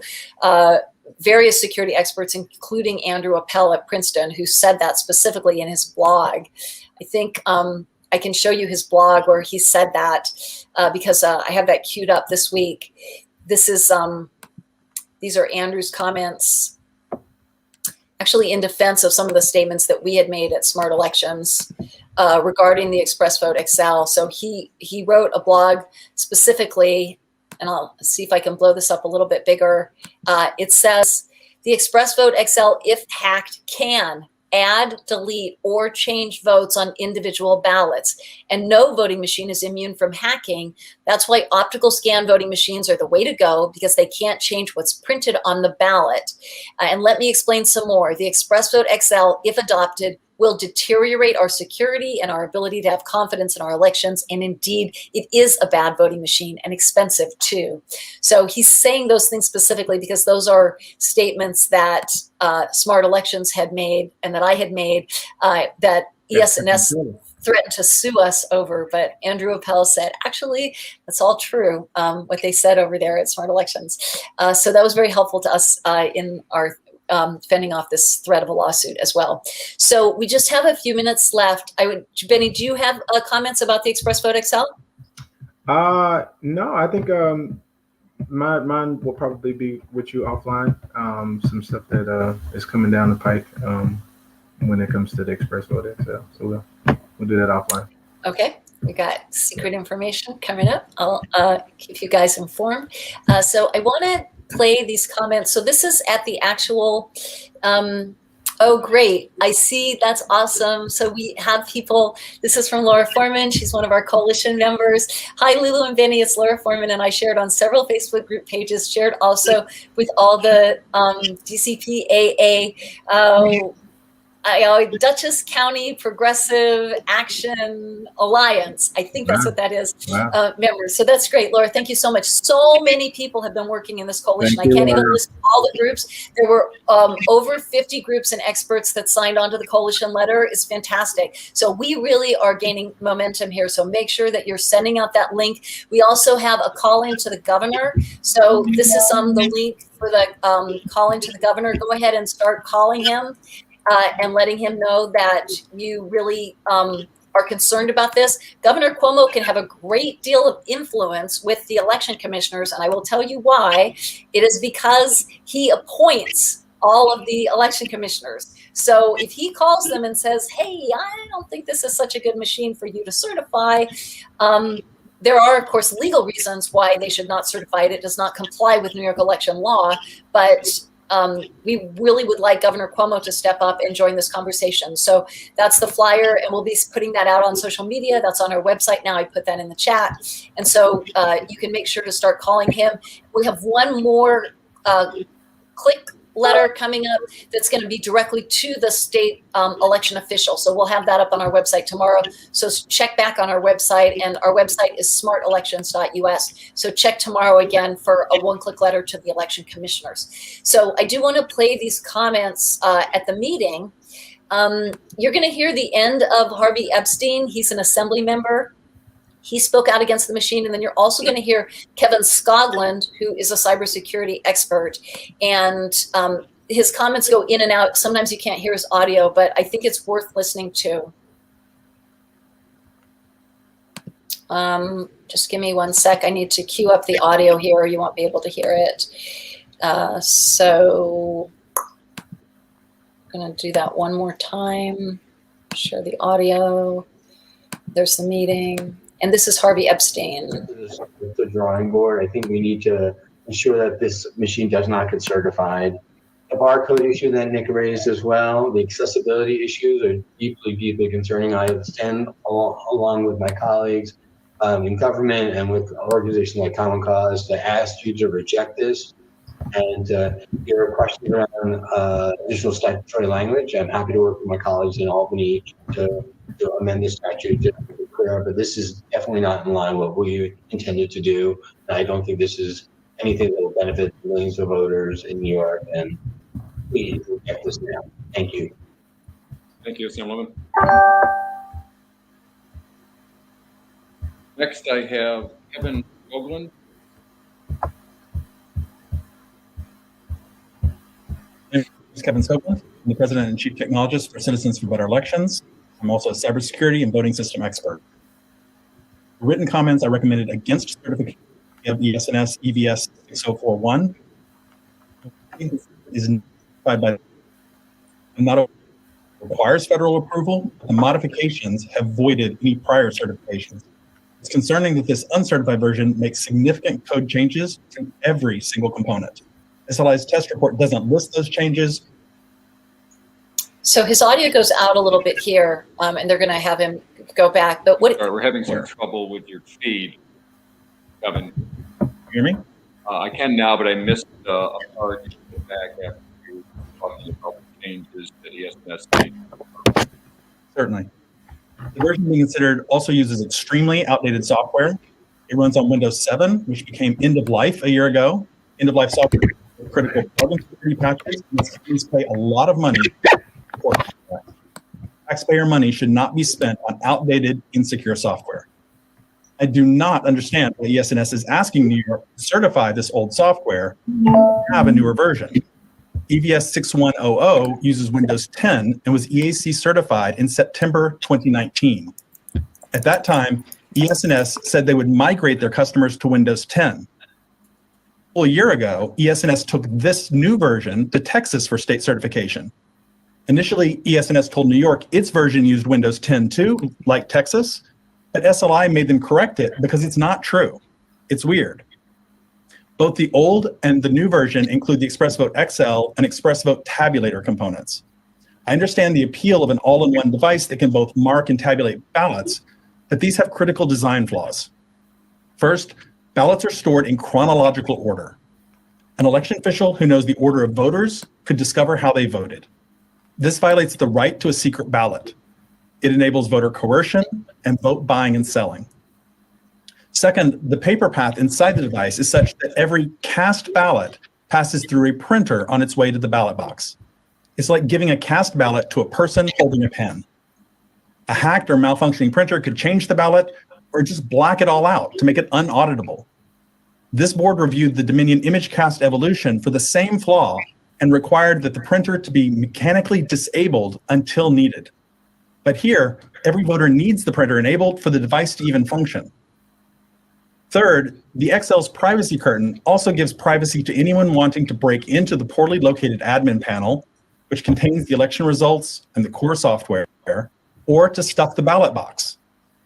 various security experts, including Andrew Appel at Princeton, who said that specifically in his blog. I think I can show you his blog where he said that because I have that queued up this week. This is these are Andrew's comments, actually in defense of some of the statements that we had made at Smart Elections regarding the Express Vote XL. So he wrote a blog specifically, and I'll see if I can blow this up a little bit bigger. It says, the Express Vote XL, if hacked, can add, delete, or change votes on individual ballots. And no voting machine is immune from hacking. That's why optical scan voting machines are the way to go, because they can't change what's printed on the ballot. And let me explain some more. The Express Vote XL, if adopted, will deteriorate our security and our ability to have confidence in our elections. And indeed, it is a bad voting machine and expensive too. So he's saying those things specifically because those are statements that Smart Elections had made and that I had made that ES&S threatened to sue us over. But Andrew Appel said, actually, that's all true, what they said over there at Smart Elections. So that was very helpful to us in our fending off this threat of a lawsuit as well. So we just have a few minutes left. Benny, do you have comments about the Express Vote XL? No, I think mine will probably be with you offline. Some stuff that is coming down the pike when it comes to the Express Vote XL. So we'll do that offline. Okay. We got secret information coming up. I'll keep you guys informed. So I want to play these comments. So this is at the actual, oh, great. I see. That's awesome. So we have people, this is from Laura Foreman. She's one of our coalition members. Hi, Lulu and Benny. It's Laura Foreman, and I shared on several Facebook group pages, shared also with all the DCPAA, Dutchess County Progressive Action Alliance. I think that's what that is, members. So that's great, Laura. Thank you so much. So many people have been working in this coalition. I can't even list all the groups. There were over 50 groups and experts that signed on to the coalition letter. It's fantastic. So we really are gaining momentum here. So make sure that you're sending out that link. We also have a call in to the governor. So this is the link for the call in to the governor. Go ahead and start calling him. And letting him know that you really are concerned about this. Governor Cuomo can have a great deal of influence with the election commissioners, and I will tell you why. It is because he appoints all of the election commissioners. So if he calls them and says, hey, I don't think this is such a good machine for you to certify, there are, of course, legal reasons why they should not certify it. It does not comply with New York election law, but we really would like Governor Cuomo to step up and join this conversation. So that's the flyer, and we'll be putting that out on social media. That's on our website now. I put that in the chat. And so you can make sure to start calling him. We have one more click letter coming up that's going to be directly to the state election official. So we'll have that up on our website tomorrow. So check back on our website, and our website is smartelections.us. So check tomorrow again for a one-click letter to the election commissioners. So I do want to play these comments at the meeting. You're going to hear the end of Harvey Epstein. He's an assembly member. He spoke out against the machine. And then you're also going to hear Kevin Skoglund, who is a cybersecurity expert. And his comments go in and out. Sometimes you can't hear his audio, but I think it's worth listening to. Just give me one sec. I need to queue up the audio here, or you won't be able to hear it. So I'm going to do that one more time. Share the audio. There's the meeting. And this is Harvey Epstein. The drawing board. I think we need to ensure that this machine does not get certified. The barcode issue that Nick raised as well, the accessibility issues are deeply, deeply concerning. I stand along with my colleagues in government and with organizations like Common Cause to ask you to reject this. And there are questions around additional statutory language. I'm happy to work with my colleagues in Albany to amend the statute to make it clear, but this is definitely not in line with what we intended to do. And I don't think this is anything that will benefit millions of voters in New York. And we need to get this now. Thank you. Thank you, Assemblywoman. Next, I have Kevin Skoglund. My name is Kevin Skoglund. I'm the President and Chief Technologist for Citizens for Better Elections. I'm also a cybersecurity and voting system expert. For written comments, I recommended against certification of ES&S EVS 6041. Is notified by not requires federal approval. The modifications have voided any prior certifications. It's concerning that this uncertified version makes significant code changes to every single component. SLI's test report doesn't list those changes. So his audio goes out a little bit here, and they're going to have him go back. But what? Sorry, we're having some trouble with your feed, Kevin. You hear me? I can now, but I missed a part. You can get back after you talking about the changes that ES&S made. Certainly. The version being considered also uses extremely outdated software. It runs on Windows 7, which became end of life a year ago. End of life software with critical plug security patches. Companies pay a lot of money for it. Taxpayer money should not be spent on outdated, insecure software. I do not understand why ES&S is asking New York to certify this old software and have a newer version. EVS 6100 uses Windows 10 and was EAC certified in September 2019. At that time, ES&S said they would migrate their customers to Windows 10. Well, a year ago, ES&S took this new version to Texas for state certification. Initially, ES&S told New York its version used Windows 10 too, like Texas, but SLI made them correct it because it's not true. It's weird. Both the old and the new version include the ExpressVote XL and ExpressVote tabulator components. I understand the appeal of an all-in-one device that can both mark and tabulate ballots, but these have critical design flaws. First, ballots are stored in chronological order. An election official who knows the order of voters could discover how they voted. This violates the right to a secret ballot. It enables voter coercion and vote buying and selling. Second, the paper path inside the device is such that every cast ballot passes through a printer on its way to the ballot box. It's like giving a cast ballot to a person holding a pen. A hacked or malfunctioning printer could change the ballot or just black it all out to make it unauditable. This board reviewed the Dominion image cast evolution for the same flaw and required that the printer to be mechanically disabled until needed. But here, every voter needs the printer enabled for the device to even function. Third, the XL's privacy curtain also gives privacy to anyone wanting to break into the poorly located admin panel, which contains the election results and the core software, or to stuff the ballot box,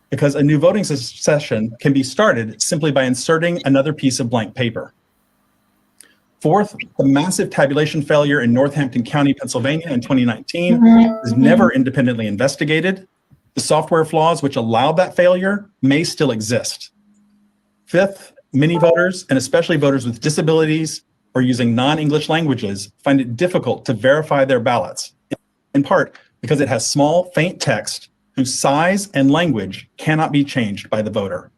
because a new voting session can be started simply by inserting another piece of blank paper. Fourth, the massive tabulation failure in Northampton County, Pennsylvania in 2019 was never independently investigated. The software flaws which allowed that failure may still exist. Fifth, many voters, and especially voters with disabilities or using non-English languages, find it difficult to verify their ballots, in part because it has small, faint text whose size and language cannot be changed by the voter.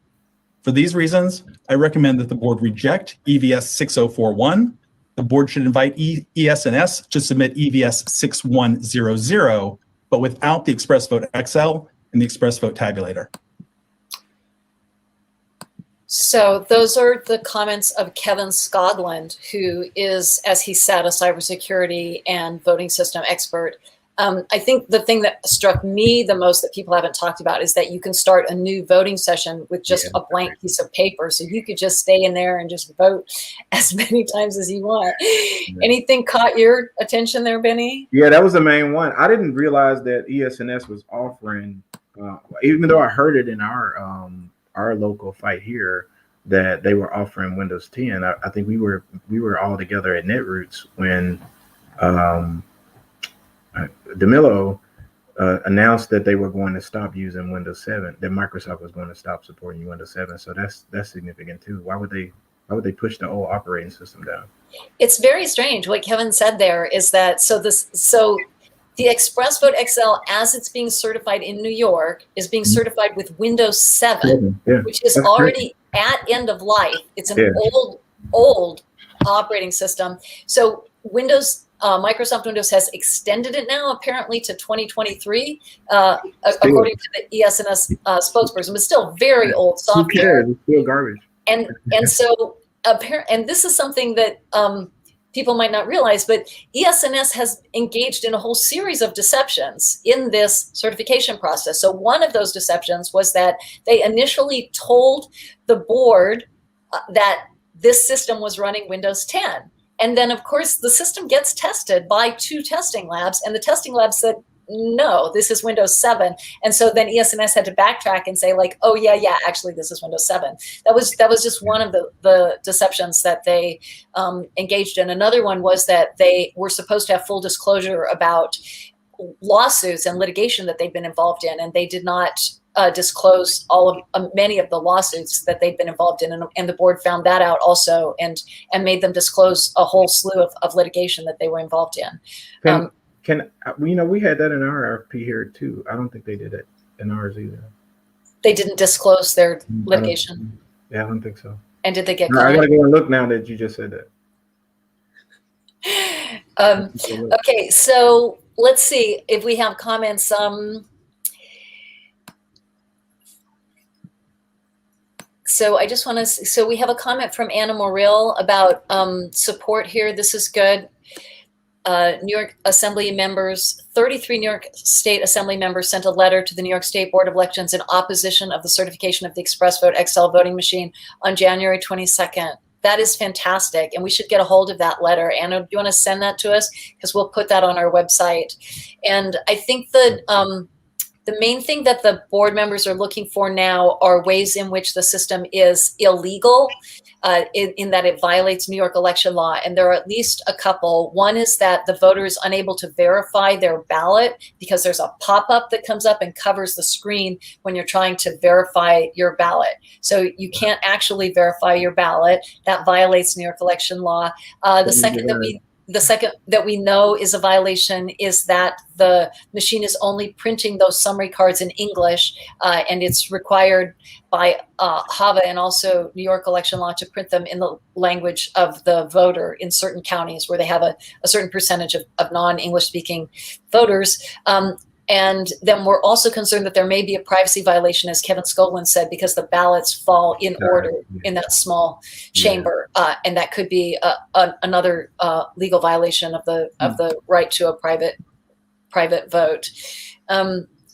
For these reasons, I recommend that the board reject EVS 6041. The board should invite ES&S to submit EVS 6100, but without the ExpressVote XL and the ExpressVote tabulator. So those are the comments of Kevin Skoglund, who is, as he said, a cybersecurity and voting system expert. I think the thing that struck me the most that people haven't talked about is that you can start a new voting session with just a blank piece of paper. So you could just stay in there and just vote as many times as you want. Anything caught your attention there, Benny? Yeah, that was the main one. I didn't realize that ES&S was offering, even though I heard it in our local fight here, that they were offering Windows 10. I think we were all together at Netroots when DeMillo announced that they were going to stop using Windows 7, that Microsoft was going to stop supporting Windows 7. So that's significant too. Why would they push the old operating system down? It's very strange. What Kevin said there is that so the ExpressVote XL, as it's being certified in New York, is being certified with Windows 7, which is already at end of life. It's an old operating system. So Microsoft Windows has extended it now apparently to 2023, according to the ES&S spokesperson, but still very old Who software. cares? It's still garbage. And so and this is something that people might not realize, but ES&S has engaged in a whole series of deceptions in this certification process. So one of those deceptions was that they initially told the board that this system was running Windows 10. And then, of course, the system gets tested by 2 testing labs, and the testing lab said, no, this is Windows 7. And so then ES&S had to backtrack and say, like, oh, yeah, actually, this is Windows 7. That was just one of the deceptions that they engaged in. Another one was that they were supposed to have full disclosure about lawsuits and litigation that they'd been involved in, and they did not disclose many of the lawsuits that they'd been involved in, and the board found that out also, and made them disclose a whole slew of litigation that they were involved in. We had that in our RFP here too. I don't think they did it in ours either. They didn't disclose their litigation. I don't think so. And did they get? No, I gotta go and look now that you just said that. Okay, so let's see if we have comments. So I just want to, so we have a comment from Anna Morrill about support here. This is good. New York Assembly members, 33 New York State Assembly members sent a letter to the New York State Board of Elections in opposition of the certification of the Express Vote XL voting machine on January 22nd. That is fantastic, and we should get a hold of that letter. Anna, do you want to send that to us? Because we'll put that on our website. And I think that the main thing that the board members are looking for now are ways in which the system is illegal, in that it violates New York election law. And there are at least a couple. One is that the voter is unable to verify their ballot because there's a pop-up that comes up and covers the screen when you're trying to verify your ballot. So you can't actually verify your ballot. That violates New York election law. The second that we know is a violation is that the machine is only printing those summary cards in English, and it's required by HAVA and also New York election law to print them in the language of the voter in certain counties where they have a certain percentage of non-English speaking voters. And then we're also concerned that there may be a privacy violation, as Kevin Skolin said, because the ballots fall in order in that small chamber, and that could be another legal violation of the right to a private vote.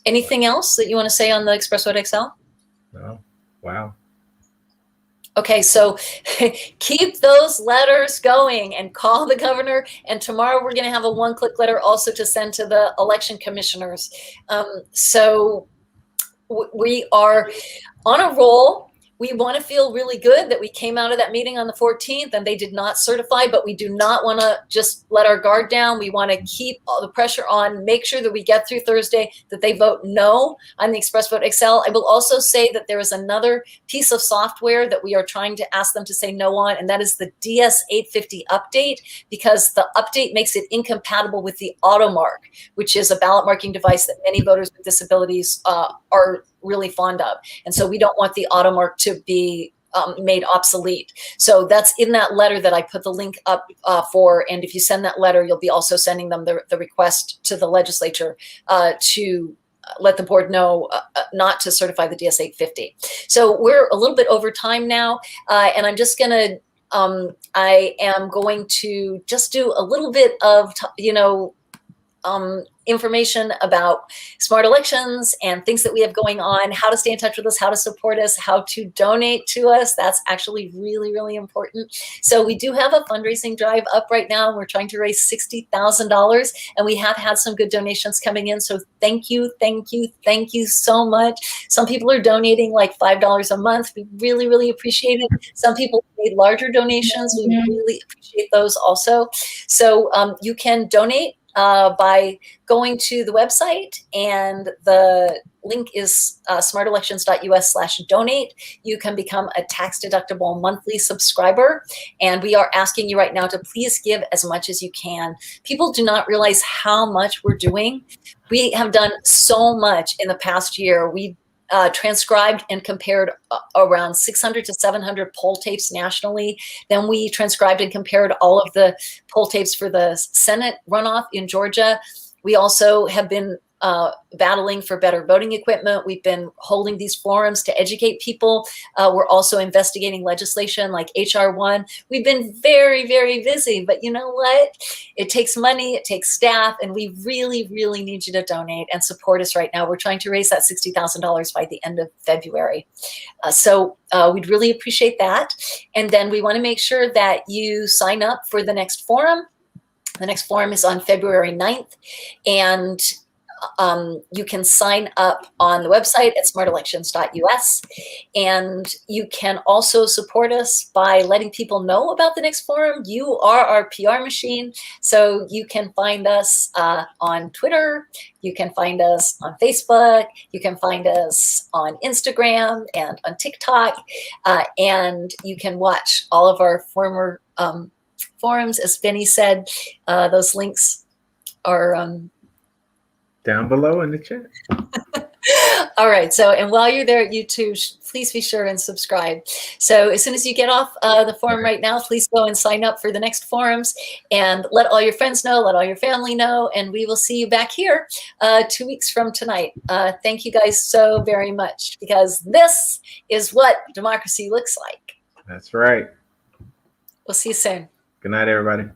Anything else that you want to say on the Express Vote XL? No. Wow. Okay, so keep those letters going and call the governor. And tomorrow we're going to have a one-click letter also to send to the election commissioners. So we are on a roll. We want to feel really good that we came out of that meeting on the 14th and they did not certify, but we do not want to just let our guard down. We want to keep all the pressure on, make sure that we get through Thursday, that they vote no on the Express Vote XL. I will also say that there is another piece of software that we are trying to ask them to say no on, and that is the DS850 update, because the update makes it incompatible with the AutoMark, which is a ballot marking device that many voters with disabilities are really fond of. And so we don't want the AutoMark to be made obsolete. So that's in that letter that I put the link up for. And if you send that letter, you'll be also sending them the request to the legislature to let the board know not to certify the DS850. So we're a little bit over time now. And I'm just going to, I am going to just do a little bit of, information about smart elections and things that we have going on, how to stay in touch with us, how to support us, how to donate to us. That's actually really, really important. So we do have a fundraising drive up right now. We're trying to raise $60,000, and we have had some good donations coming in. So thank you so much. Some people are donating like $5 a month. We really, really appreciate it. Some people made larger donations. We really appreciate those also. So you can donate by going to the website, and the link is smartelections.us/donate. You can become a tax-deductible monthly subscriber, and we are asking you right now to please give as much as you can. People do not realize how much we're doing. We have done so much in the past year. We transcribed and compared around 600 to 700 poll tapes nationally. Then we transcribed and compared all of the poll tapes for the Senate runoff in Georgia. We also have been battling for better voting equipment. We've been holding these forums to educate people. We're also investigating legislation like HR 1. We've been very, very busy, but you know what? It takes money, it takes staff, and we really, really need you to donate and support us right now. We're trying to raise that $60,000 by the end of February. So we'd really appreciate that. And then we want to make sure that you sign up for the next forum. The next forum is on February 9th, and you can sign up on the website at smartelections.us, and you can also support us by letting people know about the next forum. You are our PR machine, so you can find us on Twitter, you can find us on Facebook, you can find us on Instagram and on TikTok, and you can watch all of our former forums. As Benny said, those links are down below in the chat. All right. So, and while you're there at YouTube, please be sure and subscribe. So as soon as you get off the forum right now, please go and sign up for the next forums and let all your friends know, let all your family know, and we will see you back here 2 weeks from tonight. Thank you guys so very much, because this is what democracy looks like. That's right. We'll see you soon. Good night, everybody.